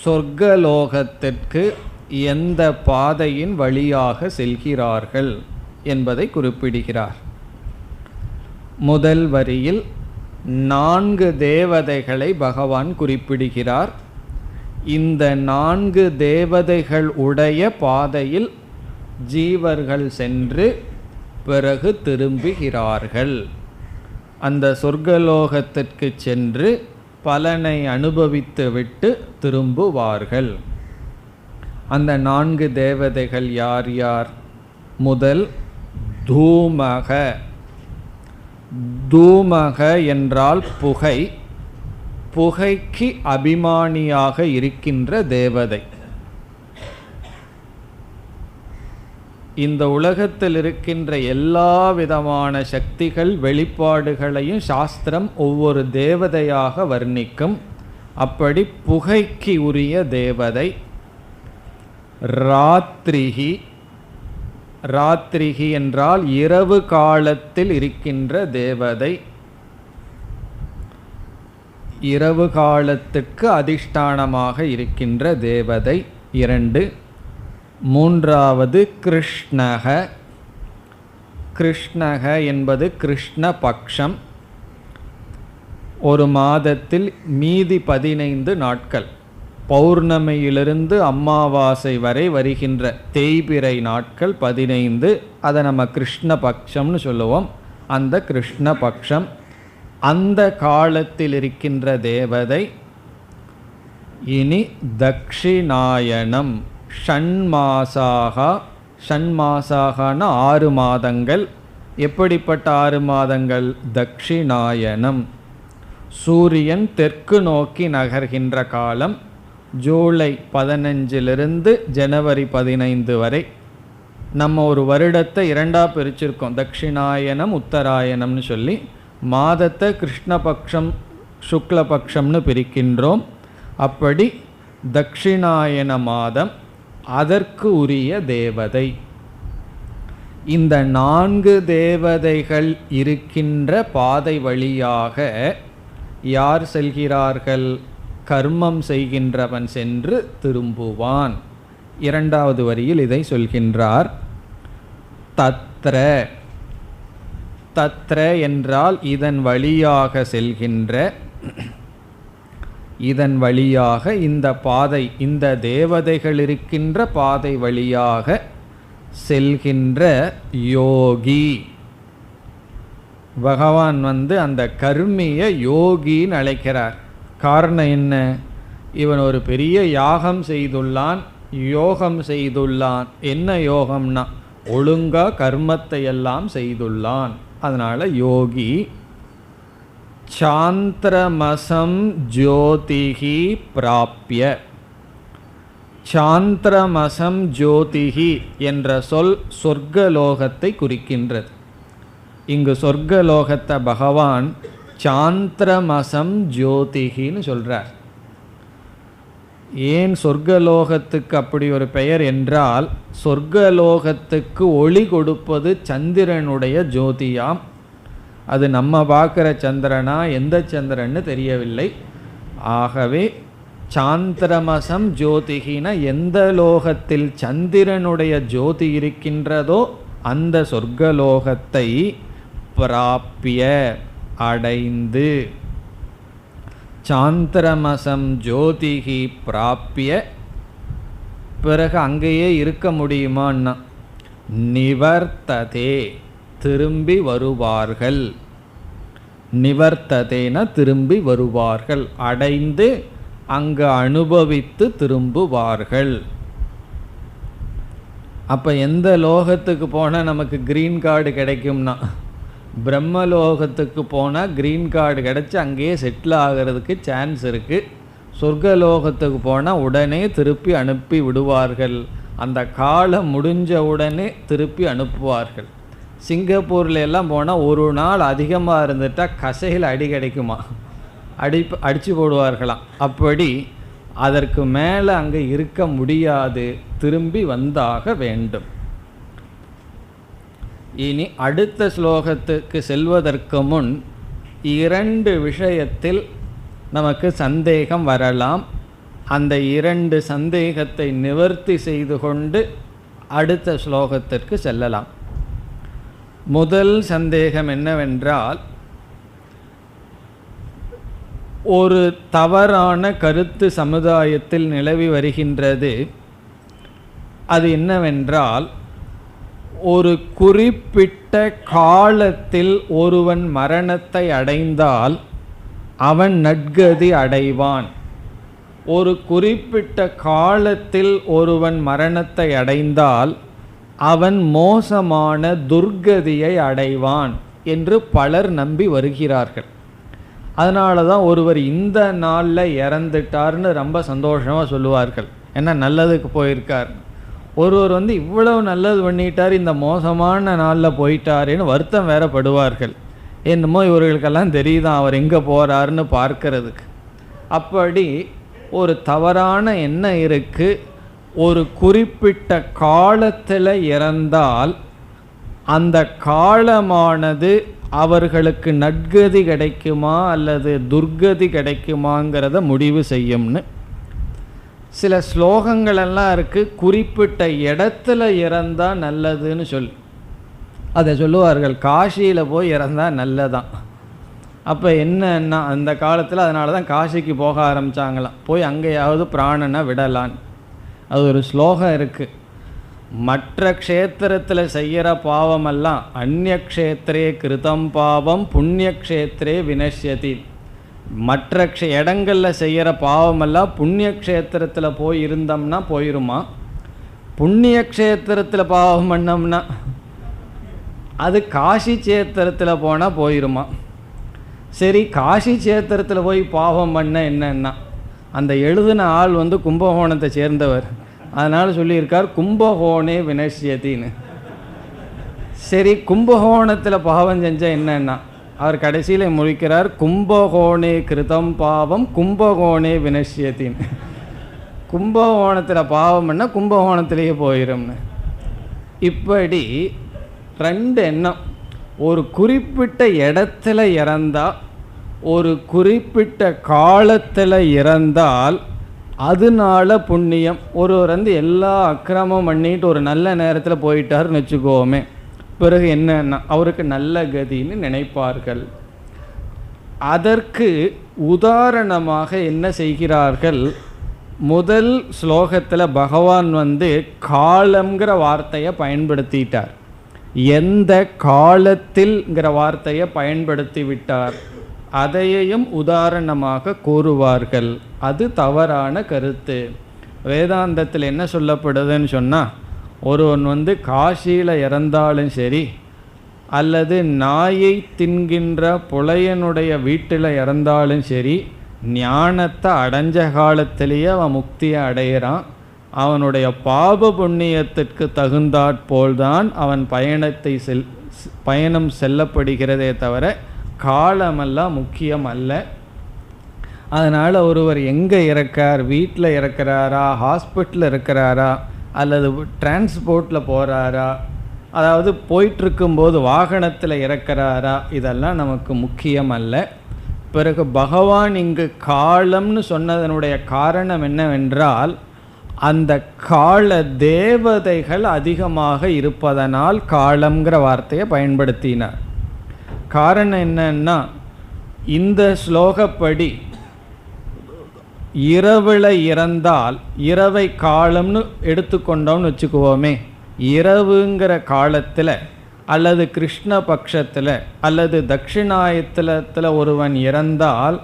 சொர்க்கலோகத்திற்கு எந்த பாதையின் வழியாக செல்கிறார்கள் என்பதை குறிப்பிடுகிறார். முதல் வரியில் 4 தேவதைகளை பகவான் குறிப்பிடுகிறார். இந்த 4 தேவதைகள் உடைய பாதையில் ஜீவர்கள் சென்று பிறகு திரும்புகிறார்கள். அந்த சொர்க்கலோகத்திற்கு சென்று பலனை அனுபவித்துவிட்டு திரும்புவார்கள். அந்த 4 தேவதைகள் யார் யார்? முதல் தூமக. தூமக என்றால் புகை. புகைக்கு அபிமானியாக இருக்கின்ற தேவதை. இந்த உலகத்தில் இருக்கின்ற எல்லா விதமான சக்திகள் வெளிப்பாடுகளையும் சாஸ்திரம் ஒவ்வொரு தேவதையாக வர்ணிக்கும். அப்படி புகைக்கு உரிய தேவதை ராத்திரிகி. ராத்திரிகி என்றால் இரவு காலத்தில் இருக்கின்ற தேவதை. இரவு காலத்துக்கு அதிஷ்டானமாக இருக்கின்ற தேவதை 2. மூன்றாவது கிருஷ்ணக. கிருஷ்ணக என்பது கிருஷ்ண பக்ஷம். ஒரு மாதத்தில் மீதி 15 நாட்கள், பௌர்ணமியிலிருந்து அமாவாசை வரை வருகின்ற தேய்பிறை நாட்கள் 15, அதை நம்ம கிருஷ்ண பக்ஷம்னு சொல்லுவோம். அந்த கிருஷ்ண பக்ஷம், அந்த காலத்தில் இருக்கின்ற தேவதை. இனி தக்ஷிணாயனம். ஷண்மாசாகா. ஷண்மாசாகனா 6 மாதங்கள். எப்படிப்பட்ட 6 மாதங்கள்? தக்ஷிணாயனம். சூரியன் தெற்கு நோக்கி நகர்கின்ற காலம். ஜூலை 15லிருந்து ஜனவரி 15 வரை. நம்ம ஒரு வருடத்தை 2ஆக பிரிச்சிருக்கோம், தக்ஷிணாயனம் உத்தராயணம்னு சொல்லி. மாதத்தை கிருஷ்ணபக்ஷம் சுக்லபக்ஷம்னு பிரிக்கின்றோம். அப்படி தக்ஷிணாயன மாதம், அதற்கு உரிய தேவதை. இந்த 4 தேவதைகள் இருக்கின்ற பாதை வழியாக யார் செல்கிறார்கள்? கர்மம் செய்கின்றவன் சென்று திரும்புவான். 2வது வரியில் இதை சொல்கின்றார். தத்ர. தத்ர என்றால் இதன் வழியாக செல்கின்ற, இதன் வழியாக இந்த பாதை, இந்த தேவதைகள் இருக்கின்ற பாதை வழியாக செல்கின்ற யோகி. பகவான் அந்த கர்மியை யோகின்னு அழைக்கிறார். காரணம் என்ன? இவன் ஒரு பெரிய யாகம் செய்துள்ளான், யோகம் செய்துள்ளான். என்ன யோகம்னா ஒழுங்கா கர்மத்தை எல்லாம் செய்துள்ளான். அதனால யோகி. சாந்திரமசம் ஜோதிஹி பிராப்ய. சாந்திரமசம் ஜோதிஹி என்ற சொல் சொர்க்கலோகத்தை குறிக்கின்றது. இங்கு சொர்க்கலோகத்தை பகவான் சாந்திரமசம் ஜோதிஹின்னு சொல்றார். ஏன் சொர்க்கலோகத்துக்கு அப்படி ஒரு பெயர் என்றால், சொர்க்கலோகத்துக்கு ஒளி கொடுப்பது சந்திரனுடைய ஜோதியாம். அது நம்ம பார்க்குற சந்திரனா எந்த சந்திரன்னு தெரியவில்லை. ஆகவே சாந்திரமசம் ஜோதிகின எந்த லோகத்தில் சந்திரனுடைய ஜோதி இருக்கின்றதோ அந்த சொர்க்கலோகத்தை பிராப்பிய அடைந்து. சாந்திரமசம் ஜோதிகி பிராப்பிய. பிறகு அங்கேயே இருக்க முடியுமான்னா நிவர்த்ததே, திரும்பி வருவார்கள். நிவர்த்ததேன திரும்பி வருவார்கள், அடைந்து அங்கு அனுபவித்து திரும்புவார்கள். அப்போ எந்த லோகத்துக்கு போனால் நமக்கு கிரீன் கார்டு கிடைக்கும்னா, பிரம்மலோகத்துக்கு போனால் கிரீன் கார்டு கிடச்சி அங்கேயே செட்டில் ஆகிறதுக்கு சான்ஸ் இருக்குது. சொர்க்கலோகத்துக்கு போனால் உடனே திருப்பி அனுப்பி விடுவார்கள். அந்த காலம் முடிஞ்ச உடனே திருப்பி அனுப்புவார்கள். சிங்கப்பூரில் எல்லாம் போனால் ஒரு நாள் அதிகமாக இருந்துட்டால் கசையில் அடி கிடைக்குமா, அடித்து போடுவார்களாம். அப்படி அதற்கு மேலே அங்கே இருக்க முடியாது, திரும்பி வந்தாக வேண்டும். இனி அடுத்த ஸ்லோகத்துக்கு செல்வதற்கு முன் 2 விஷயத்தில் நமக்கு சந்தேகம் வரலாம். அந்த 2 சந்தேகத்தை நிவர்த்தி செய்து கொண்டு அடுத்த ஸ்லோகத்திற்கு செல்லலாம். முதல் சந்தேகம் என்னவென்றால், ஒரு தவறான கருத்து சமுதாயத்தில் நிலவி வருகின்றது. அது என்னவென்றால், ஒரு குறிப்பிட்ட காலத்தில் ஒருவன் மரணத்தை அடைந்தால் அவன் நற்கதி அடைவான். ஒரு குறிப்பிட்ட காலத்தில் ஒருவன் மரணத்தை அடைந்தால் அவன் மோசமான துர்கதியை அடைவான் என்று பலர் நம்பி வருகிறார்கள். அதனால தான் ஒருவர் இந்த நாளில் இறந்துட்டார்னு ரொம்ப சந்தோஷமாக சொல்லுவார்கள். ஏன்னா நல்லதுக்கு போயிருக்கார். ஒருவர் இவ்வளவு நல்லது பண்ணிட்டார், இந்த மோசமான நாளில் போயிட்டாருன்னு வருத்தம் வேற படுவார்கள். என்னமோ இவர்களுக்கெல்லாம் தெரியுதான் அவர் எங்கே போகிறாருன்னு பார்க்கறதுக்கு. அப்படி ஒரு தவறான எண்ணம் இருக்குது. ஒரு குறிப்பிட்ட காலத்தில் இறந்தால் அந்த காலமானது அவர்களுக்கு நற்கதி கிடைக்குமா அல்லது துர்கதி கிடைக்குமாங்கிறத முடிவு செய்யும்னு சில ஸ்லோகங்களெல்லாம் இருக்குது. குறிப்பிட்ட இடத்துல இறந்தால் நல்லதுன்னு அதை சொல்லுவார்கள். காசியில் போய் இறந்தால் நல்லதான். அப்போ என்னன்னா அந்த காலத்தில் அதனால தான் காசிக்கு போக ஆரம்பித்தாங்களாம். போய் அங்கேயாவது பிராணனை விடலான். அது ஒரு ஸ்லோகம் இருக்குது. மற்ற க்ஷேத்திரத்தில் செய்கிற பாவமெல்லாம் அந்நிய க்ஷேத்திரே கிருதம் பாவம் புண்ணிய க்ஷேத்திரே வினஷ்யதி. மற்ற இடங்களில் செய்கிற பாவமெல்லாம் புண்ணிய க்ஷேத்திரத்தில் போய் இருந்தோம்னா போயிருமா, புண்ணிய க்ஷேத்திரத்தில் பாவம் பண்ணோம்னா அது காசி க்ஷேத்திரத்தில் போனால் போயிருமா. சரி, காசி க்ஷேத்திரத்தில் போய் பாவம் பண்ண என்னன்னா, அந்த எழுதின ஆள் கும்பகோணத்தை சேர்ந்தவர். அதனால் சொல்லியிருக்கார் கும்பகோணே வினஷ்யத்தின்னு. சரி, கும்பகோணத்தில் பாவம் செஞ்சால் என்னன்னா அவர் கடைசியில் முடிக்கிறார் கும்பகோணே கிருதம் பாவம் கும்பகோணே வினஷ்யத்தின்னு. கும்பகோணத்தில் பாவம் பண்ண கும்பகோணத்திலேயே போயிடும்னு. இப்படி 2 எண்ணம். ஒரு குறிப்பிட்ட இடத்துல இறந்தால், ஒரு குறிப்பிட்ட காலத்தில் இறந்தால் அதனால புண்ணியம். ஒருவர் எல்லா அக்கிரமம் பண்ணிட்டு ஒரு நல்ல நேரத்தில் போயிட்டாருன்னு வச்சுக்கோமே, பிறகு என்னன்னா அவருக்கு நல்ல கதின்னு நினைப்பார்கள். அதற்கு உதாரணமாக என்ன செய்கிறார்கள், முதல் ஸ்லோகத்தில் பகவான் காலம்ங்கிற வார்த்தையை பயன்படுத்திட்டார். எந்த காலத்தில்ங்கிற வார்த்தையை பயன்படுத்தி விட்டார். அதையும் உதாரணமாக கூறுவார்கள். அது தவறான கருத்து. வேதாந்தத்தில் என்ன சொல்லப்படுதுன்னு சொன்னால், ஒருவன் காசியில் இறந்தாலும் சரி அல்லது நாயை தின்கின்ற புலையனுடைய வீட்டில் இறந்தாலும் சரி, ஞானத்தை அடைஞ்ச காலத்திலேயே அவன் முக்தியை அடையிறான். அவனுடைய பாப புண்ணியத்திற்கு தகுந்தாற்போல்தான் அவன் பயணம் செல்லப்படுகிறதே தவிர காலமெல்லாம் முக்கியம் அல்ல. அதனால் ஒருவர் எங்கே இறக்கார், வீட்டில் இறக்கிறாரா, ஹாஸ்பிட்டலில் இருக்கிறாரா அல்லது டிரான்ஸ்போர்ட்டில் போகிறாரா, அதாவது போயிட்டுருக்கும்போது வாகனத்தில் இறக்கிறாரா, இதெல்லாம் நமக்கு முக்கியம் அல்ல. பிறகு பகவான் இங்கு காலம்னு சொன்னதனுடைய காரணம் என்னவென்றால், அந்த கால தேவதைகள் அதிகமாக இருப்பதனால் காலம்ங்கிற வார்த்தையை பயன்படுத்தினார். காரணம் என்னன்னா, இந்த ஸ்லோகப்படி இரவில் இறந்தால் இரவை காலம்னு எடுத்துக்கொண்டோம்னு வச்சுக்குவோமே, இரவுங்கிற காலத்தில் அல்லது கிருஷ்ண பட்சத்தில் அல்லது தட்சிணாயத்தில் ஒருவன் இறந்தால்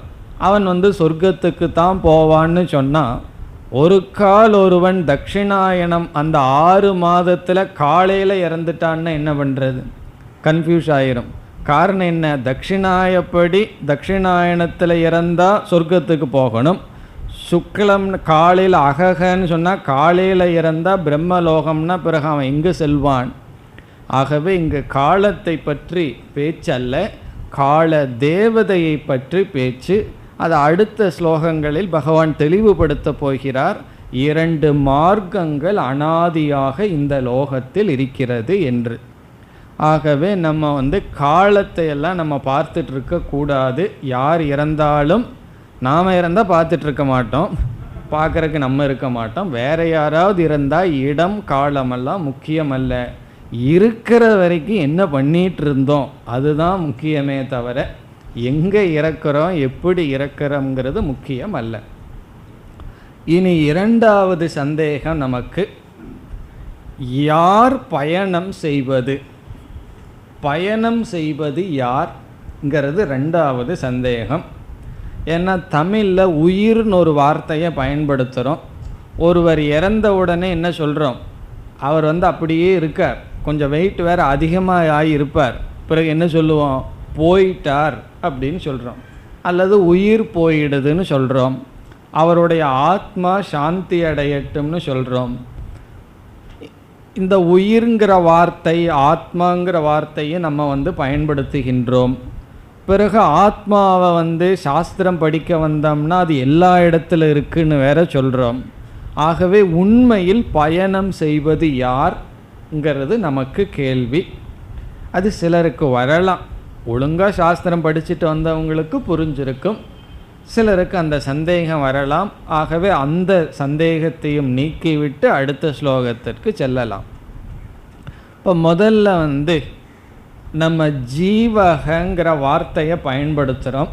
அவன் சொர்க்கத்துக்கு தான் போவான்னு சொன்னால், ஒரு கால் ஒருவன் தட்சிணாயனம் அந்த 6 மாதத்தில் காலையில் இறந்துட்டான்னு என்ன பண்ணுறது, கன்ஃபியூஸ் ஆயிரும். காரணம் என்ன, தட்சிணாயப்படி தட்சிணாயனத்தில் இறந்தால் சொர்க்கத்துக்கு போகணும். சுக்லம் காலையில் அககன்னு சொன்னால் காலையில் இறந்தால் பிரம்மலோகம்னா பிறகு அவன் எங்கே செல்வான். ஆகவே இங்கு காலத்தை பற்றி பேச்சல்ல, கால தேவதையை பற்றி பேச்சு. அது அடுத்த ஸ்லோகங்களில் பகவான் தெளிவுபடுத்த போகிறார். 2 மார்க்கங்கள் அனாதியாக இந்த லோகத்தில் இருக்கிறது என்று. ஆகவே நம்ம காலத்தை எல்லாம் நம்ம பார்த்துட்டு இருக்கக்கூடாது. யார் இறந்தாலும் நாம் இறந்தால் பார்த்துட்ருக்க மாட்டோம், பார்க்குறக்கு நம்ம இருக்க மாட்டோம். வேறு யாராவது இறந்தால் இடம் காலமெல்லாம் முக்கியமல்ல, இருக்கிற வரைக்கும் என்ன பண்ணிகிட்டு இருந்தோம் அதுதான் முக்கியமே தவிர எங்கே இறக்குறோம் எப்படி இறக்குறோங்கிறது முக்கியம் அல்ல. இனி இரண்டாவது சந்தேகம் நமக்கு, யார் பயணம் செய்வது, பயணம் செய்வது யார்ங்கிறது ரெண்டாவது சந்தேகம். ஏன்னா தமிழில் உயிர்னு ஒரு வார்த்தையை பயன்படுத்துகிறோம். ஒருவர் இறந்த உடனே என்ன சொல்கிறோம், அவர் அப்படியே இருக்கார், கொஞ்சம் வெயிட் வேறு அதிகமாக ஆகியிருப்பார், பிறகு என்ன சொல்லுவோம், போயிட்டார் அப்படின்னு சொல்கிறோம். அல்லது உயிர் போயிடுதுன்னு சொல்கிறோம், அவருடைய ஆத்மா சாந்தி அடையட்டும்னு சொல்கிறோம். இந்த உயிர்ங்கிற வார்த்தை ஆத்மாங்கிற வார்த்தையை நம்ம பயன்படுத்துகின்றோம். பிறகு ஆத்மாவை சாஸ்திரம் படிக்க வந்தோம்னா அது எல்லா இடத்துல இருக்குன்னு வேற சொல்கிறோம். ஆகவே உண்மையில் பயணம் செய்வது யார்ங்கிறது நமக்கு கேள்வி. அது சிலருக்கு வரலாம், ஒழுங்காக சாஸ்திரம் படிச்சுட்டு வந்தவங்களுக்கு புரிஞ்சிருக்கும், சிலருக்கு அந்த சந்தேகம் வரலாம். ஆகவே அந்த சந்தேகத்தையும் நீக்கிவிட்டு அடுத்த ஸ்லோகத்திற்கு செல்லலாம். இப்போ முதல்ல நம்ம ஜீவகங்கிற வார்த்தையை பயன்படுத்துகிறோம்.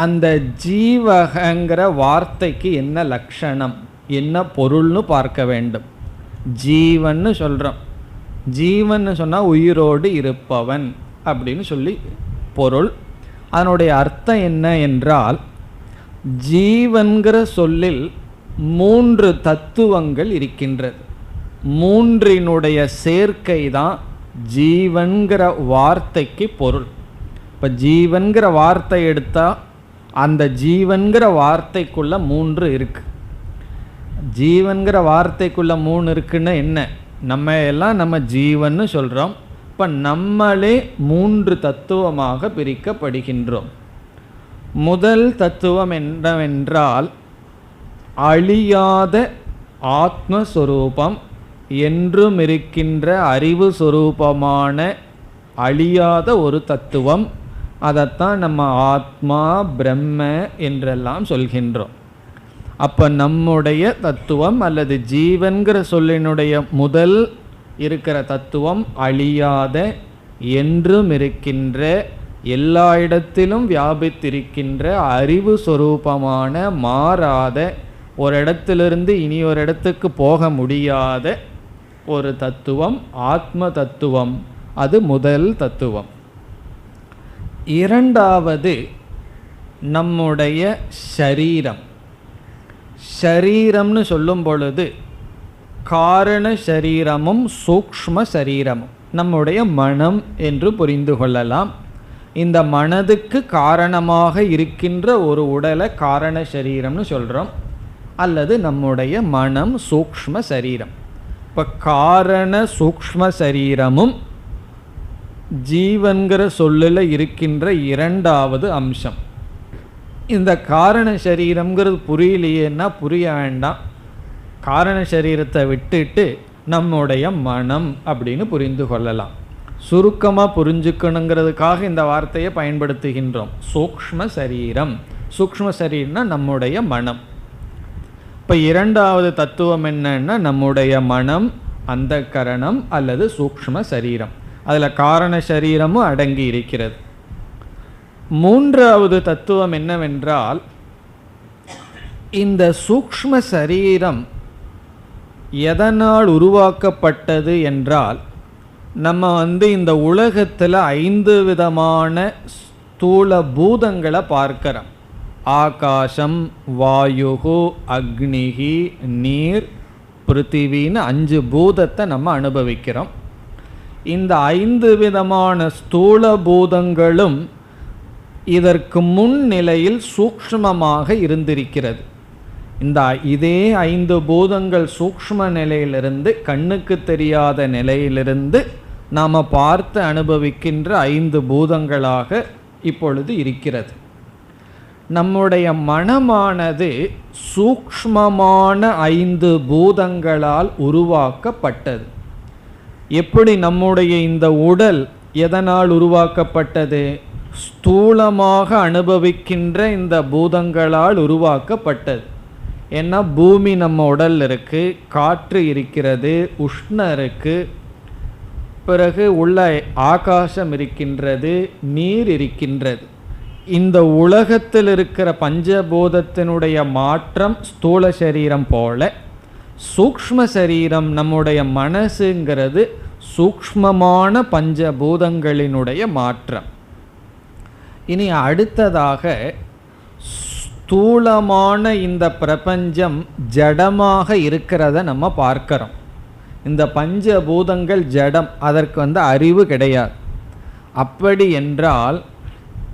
அந்த ஜீவகங்கிற வார்த்தைக்கு என்ன லட்சணம், என்ன பொருள்னு பார்க்க வேண்டும். ஜீவன்னு சொல்கிறோம், ஜீவன்னு சொன்னால் உயிரோடு இருப்பவன் அப்படின்னு சொல்லி பொருள். அதனுடைய அர்த்தம் என்ன என்றால், ஜீவன்கிற சொல்லில் 3 தத்துவங்கள் இருக்கின்றது. 3னுடைய சேர்க்கை தான் ஜீவன்கிற வார்த்தைக்கு பொருள். இப்போ ஜீவன்கிற வார்த்தை எடுத்தால் அந்த ஜீவன்கிற வார்த்தைக்குள்ள 3 இருக்கு. ஜீவன்கிற வார்த்தைக்குள்ள 3 இருக்குன்னு என்ன, நம்ம எல்லாம் நம்ம ஜீவன்னு சொல்கிறோம். இப்போ நம்மளே 3 தத்துவமாக பிரிக்கப்படுகின்றோம். முதல் தத்துவம் என்னவென்றால் அழியாத ஆத்மஸ்வரூபம், என்றும் இருக்கின்ற அறிவு சொரூபமான அழியாத ஒரு தத்துவம். அதைத்தான் நம்ம ஆத்மா பிரம்ம என்றெல்லாம் சொல்கின்றோம். அப்போ நம்முடைய தத்துவம் அல்லது ஜீவன்கிற சொல்லினுடைய முதல் இருக்கிற தத்துவம் அழியாத, என்றும் இருக்கின்ற, எல்லா இடத்திலும் வியாபித்திருக்கின்ற அறிவு சொரூபமான, மாறாத, ஒரு இடத்திலிருந்து இனி ஒரு இடத்துக்கு போக முடியாத ஒரு தத்துவம் ஆத்ம தத்துவம். அது முதல் தத்துவம். இரண்டாவது நம்முடைய ஷரீரம். ஷரீரம்னு சொல்லும் பொழுது காரண ஷரீரமும் சூக்ஷ்ம சரீரமும் நம்முடைய மனம் என்று புரிந்து கொள்ளலாம். இந்த மனதுக்கு காரணமாக இருக்கின்ற ஒரு உடலை காரண சரீரம்னு சொல்கிறோம், அல்லது நம்முடைய மனம் சூக்ஷ்ம சரீரம். இப்போ காரண சூக்ஷ்ம சரீரமும் ஜீவன்கிற சொல்லில் இருக்கின்ற இரண்டாவது அம்சம். இந்த காரண சரீரம்ங்கிறது புரியலையேன்னா புரிய வேண்டாம், காரண சரீரத்தை விட்டுட்டு நம்முடைய மனம் அப்படின்னு புரிந்து கொள்ளலாம். சுருக்கமாக புரிஞ்சுக்கணுங்கிறதுக்காக இந்த வார்த்தையை பயன்படுத்துகின்றோம். சூக்ஷ்ம சரீரம், சூக்ஷ்ம சரீரம்னா நம்முடைய மனம். இப்போ இரண்டாவது தத்துவம் என்னன்னா நம்முடைய மனம், அந்த கரணம் அல்லது சூக்ஷ்ம சரீரம். அதில் காரண சரீரமும் அடங்கி இருக்கிறது. மூன்றாவது தத்துவம் என்னவென்றால், இந்த சூக்ஷ்ம சரீரம் எதனால் உருவாக்கப்பட்டது என்றால், நம்ம இந்த உலகத்தில் 5 விதமான ஸ்தூல பூதங்களை பார்க்கிறோம். ஆகாசம், வாயுகு, அக்னிகி, நீர், பிருத்திவின்னு 5 பூதத்தை நம்ம அனுபவிக்கிறோம். இந்த 5 விதமான ஸ்தூல பூதங்களும் இதற்கு முன் நிலையில் சூக்ஷ்மமாக இருந்திருக்கிறது. இதே 5 பூதங்கள் சூக்ஷ்ம நிலையிலிருந்து, கண்ணுக்கு தெரியாத நிலையிலிருந்து நாம் பார்த்து அனுபவிக்கின்ற 5 பூதங்களாக இப்பொழுது இருக்கிறது. நம்முடைய மனமானது சூக்ஷ்மமான 5 பூதங்களால் உருவாக்கப்பட்டது. எப்படி நம்முடைய இந்த உடல் எதனால் உருவாக்கப்பட்டது? ஸ்தூலமாக அனுபவிக்கின்ற இந்த பூதங்களால் உருவாக்கப்பட்டது. ஏன்னா பூமி நம்ம உடல் இருக்கு, காற்று இருக்கிறது, உஷ்ணம் இருக்கு, பிறகு உள்ள ஆகாசம் இருக்கின்றது, நீர் இருக்கின்றது. இந்த உலகத்தில் இருக்கிற பஞ்சபூதத்தினுடைய மாற்றம் ஸ்தூல சரீரம் போல, சூக்ஷ்ம சரீரம் நம்முடைய மனசுங்கிறது சூக்ஷ்மமான பஞ்சபூதங்களினுடைய மாற்றம். இனி அடுத்ததாக ஸ்தூலமான இந்த பிரபஞ்சம் ஜடமாக இருக்கிறத நம்ம பார்க்கிறோம். இந்த பஞ்சபூதங்கள் ஜடம், அதற்கு அறிவு கிடையாது. அப்படி என்றால்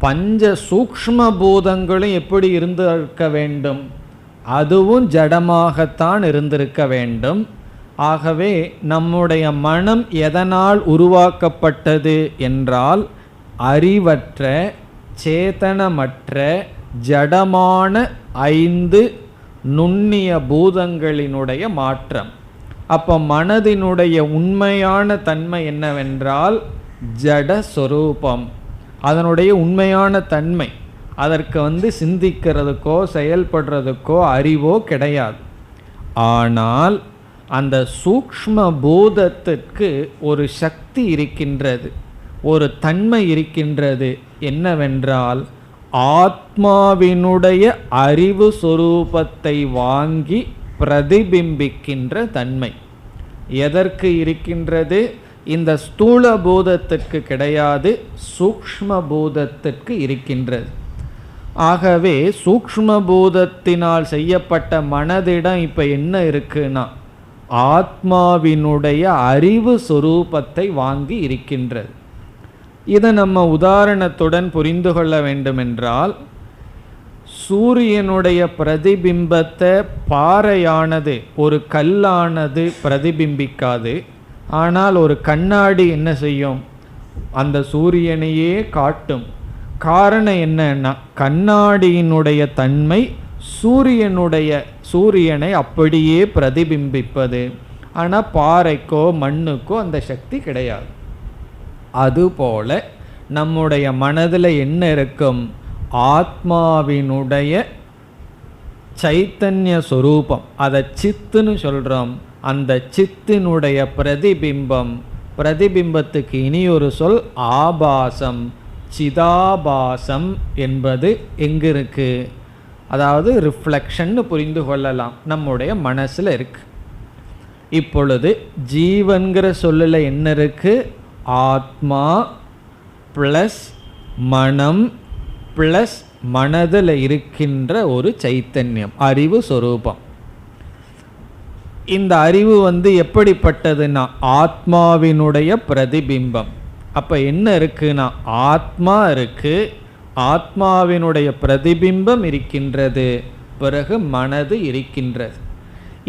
பஞ்ச சூக்ஷ்ம பூதங்களும் எப்படி இருந்திருக்க வேண்டும்? அதுவும் ஜடமாகத்தான் இருந்திருக்க வேண்டும். ஆகவே நம்முடைய மனம் எதனால் உருவாக்கப்பட்டது என்றால் அறிவற்ற சேதனமற்ற ஜடமான 5 நுண்ணிய பூதங்களினுடைய மாற்றம். அப்போ மனதினுடைய உண்மையான தன்மை என்னவென்றால் ஜடஸ்வரூபம். அதனுடைய உண்மையான தன்மை, அதற்கு சிந்திக்கிறதுக்கோ செயல்படுறதுக்கோ அறிவோ கிடையாது. ஆனால் அந்த சூக்ஷ்ம பூதத்திற்கு ஒரு சக்தி இருக்கின்றது, ஒரு தன்மை இருக்கின்றது. என்னவென்றால் ஆத்மாவினுடைய அறிவு சொரூபத்தை வாங்கி பிரதிபிம்பிக்கின்ற தன்மை. எதற்கு இருக்கின்றது? இந்த ஸ்தூல பூதத்திற்கு கிடையாது, சூக்ஷ்ம பூதத்திற்கு இருக்கின்றது. ஆகவே சூக்ஷ்ம பூதத்தினால் செய்யப்பட்ட மனதிடம் இப்போ என்ன இருக்குன்னா ஆத்மாவினுடைய அறிவு சொரூபத்தை வாங்கி இருக்கின்றது. இதை நம்ம உதாரணத்துடன் புரிந்து கொள்ள வேண்டுமென்றால், சூரியனுடைய பிரதிபிம்பத்தை பாறையானது, ஒரு கல்லானது பிரதிபிம்பிக்காது. ஆனால் ஒரு கண்ணாடி என்ன செய்யும்? அந்த சூரியனையே காட்டும். காரணம் என்னன்னா கண்ணாடியினுடைய தன்மை சூரியனை அப்படியே பிரதிபிம்பிப்பது. ஆனால் பாறைக்கோ மண்ணுக்கோ அந்த சக்தி கிடையாது. அதுபோல நம்முடைய மனதில் என்ன இருக்கும்? ஆத்மாவினுடைய சைத்தன்ய சொரூபம், அதை சித்துன்னு சொல்கிறோம். அந்த சித்தினுடைய பிரதிபிம்பம், பிரதிபிம்பத்துக்கு இனி ஒரு சொல் ஆபாசம், சிதாபாசம் என்பது எங்கே இருக்கு? அதாவது ரிஃப்ளெக்ஷன் புரிந்து கொள்ளலாம், நம்முடைய மனசில் இருக்கு. இப்பொழுது ஜீவன்கிற சொல்லில் என்ன இருக்கு? ஆத்மா ப்ளஸ் மனம் ப்ளஸ் மனதில் இருக்கின்ற ஒரு சைத்தன்யம், அறிவு சொரூபம். இந்த அறிவு எப்படிப்பட்டதுன்னா ஆத்மாவினுடைய பிரதிபிம்பம். அப்போ என்ன இருக்குன்னா ஆத்மா இருக்கு, ஆத்மாவினுடைய பிரதிபிம்பம் இருக்கின்றது, பிறகு மனது இருக்கின்றது.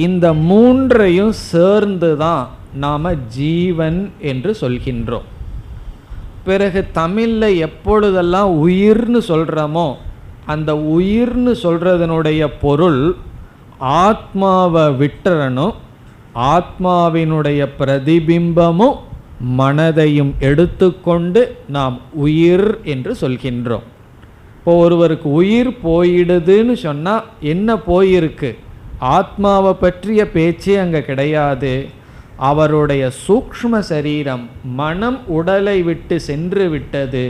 இந்த மூன்றையும் சேர்ந்து தான் நாம் ஜீவன் என்று சொல்கின்றோம். பிறகு தமிழில் எப்பொழுதெல்லாம் உயிர்னு சொல்கிறோமோ அந்த உயிர்னு சொல்கிறதனுடைய பொருள் ஆத்மாவை விட்டுறணும், ஆத்மாவினுடைய பிரதிபிம்பமும் மனதையும் எடுத்துக்கொண்டு நாம் உயிர் என்று சொல்கின்றோம். இப்போ ஒருவருக்கு உயிர் போயிடுதுன்னு சொன்னால் என்ன போயிருக்கு? ஆத்மாவை பற்றிய பேச்சே அங்கே கிடையாது. அவருடைய சூக்ஷ்ம சரீரம், மனம் உடலை விட்டு சென்று விட்டது.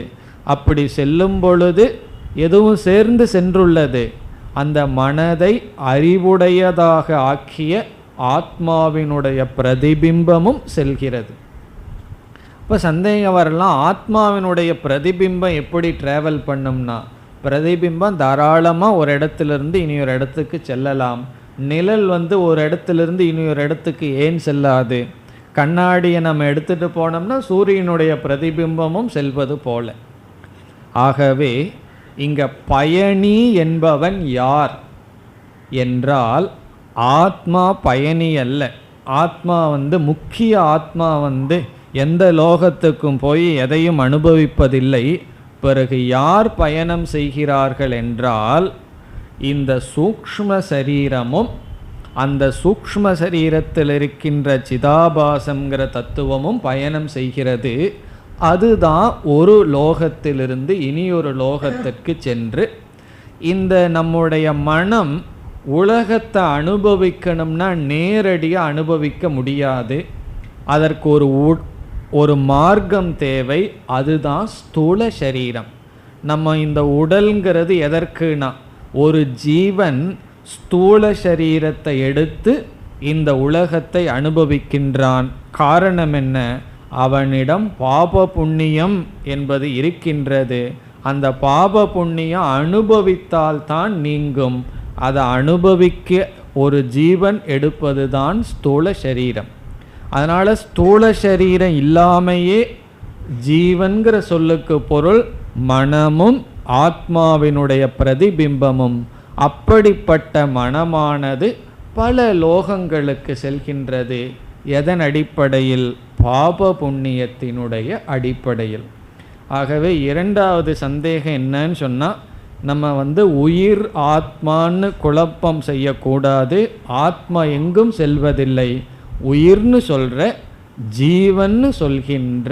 அப்படி செல்லும் பொழுது எதுவும் சேர்ந்து சென்றுள்ளது? அந்த மனதை அறிவுடையதாக ஆக்கிய ஆத்மாவினுடைய பிரதிபிம்பமும் செல்கிறது. இப்போ சந்தேகம் வரலாம், ஆத்மாவினுடைய பிரதிபிம்பம் எப்படி ட்ராவல் பண்ணும்னா, பிரதிபிம்பம் தாராளமாக ஒரு இடத்துலேருந்து இனி ஒரு இடத்துக்கு செல்லலாம். நிழல் ஒரு இடத்துலேருந்து இனி ஒரு இடத்துக்கு ஏன் செல்லாது? கண்ணாடியை நம்ம எடுத்துகிட்டு போனோம்னா சூரியனுடைய பிரதிபிம்பமும் செல்வது போல. ஆகவே இங்கே பயணி என்பவன் யார் என்றால் ஆத்மா பயணி அல்ல. ஆத்மா முக்கிய ஆத்மா எந்த லோகத்துக்கும் போய் எதையும் அனுபவிப்பதில்லை. பிறகு யார் பயணம் செய்கிறார்கள் என்றால் இந்த சூக்ஷ்ம சரீரமும் அந்த சூக்ஷ்ம சரீரத்தில் இருக்கின்ற சிதாபாசங்கிற தத்துவமும் பயணம் செய்கிறது. அதுதான் ஒரு லோகத்திலிருந்து இனியொரு லோகத்திற்கு சென்று, இந்த நம்முடைய மனம் உலகத்தை அனுபவிக்கணும்னா நேரடியாக அனுபவிக்க முடியாது. அதற்கு ஒரு மார்க்கம் தேவை. அதுதான் ஸ்தூல சரீரம். நம்ம இந்த உடல்ங்கிறது எதற்குனா, ஒரு ஜீவன் ஸ்தூல சரீரத்தை எடுத்து இந்த உலகத்தை அனுபவிக்கின்றான். காரணம் என்ன? அவனிடம் பாப புண்ணியம் என்பது இருக்கின்றது. அந்த பாப புண்ணியம் அனுபவித்தால்தான் நீங்கும். அதை அனுபவிக்க ஒரு ஜீவன் எடுப்பது தான் ஸ்தூல சரீரம். அதனால் ஸ்தூல சரீரம் இல்லாமையே ஜீவன்கிற சொல்லுக்கு பொருள் மனமும் ஆத்மாவினுடைய பிரதிபிம்பமும். அப்படிப்பட்ட மனமானது பல லோகங்களுக்கு செல்கின்றது. எதன் அடிப்படையில்? பாப புண்ணியத்தினுடைய அடிப்படையில். ஆகவே இரண்டாவது சந்தேகம் என்னன்னு சொன்னால், நம்ம உயிர் ஆத்மான்னு குழப்பம் செய்யக்கூடாது. ஆத்மா எங்கும் செல்வதில்லை. உயிர்னு சொல்கிற, ஜீவன்னு சொல்கின்ற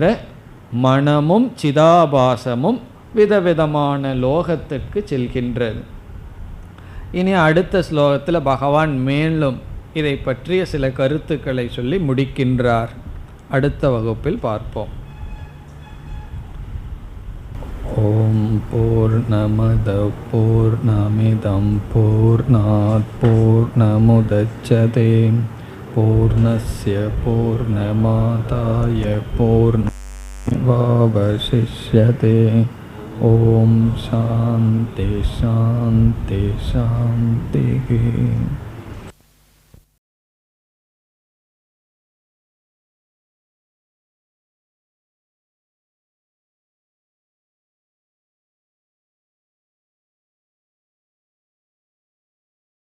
மனமும் சிதாபாசமும் விதவிதமான லோகத்துக்கு செல்கின்றது. இனி அடுத்த ஸ்லோகத்தில் பகவான் மேலும் இதை பற்றிய சில கருத்துக்களை சொல்லி முடிக்கின்றார். அடுத்த வகுப்பில் பார்ப்போம். ஓம் பூர்ணமத பூர்ணமிதம் பூர்ணாத் பூர்ணமுதச்யதே பூர்ணஸ்ய பூர்ணமாதாய பூர்ணமேவாவசிஷ்யதே. ஓம் சாந்தி சாந்தி சாந்தி.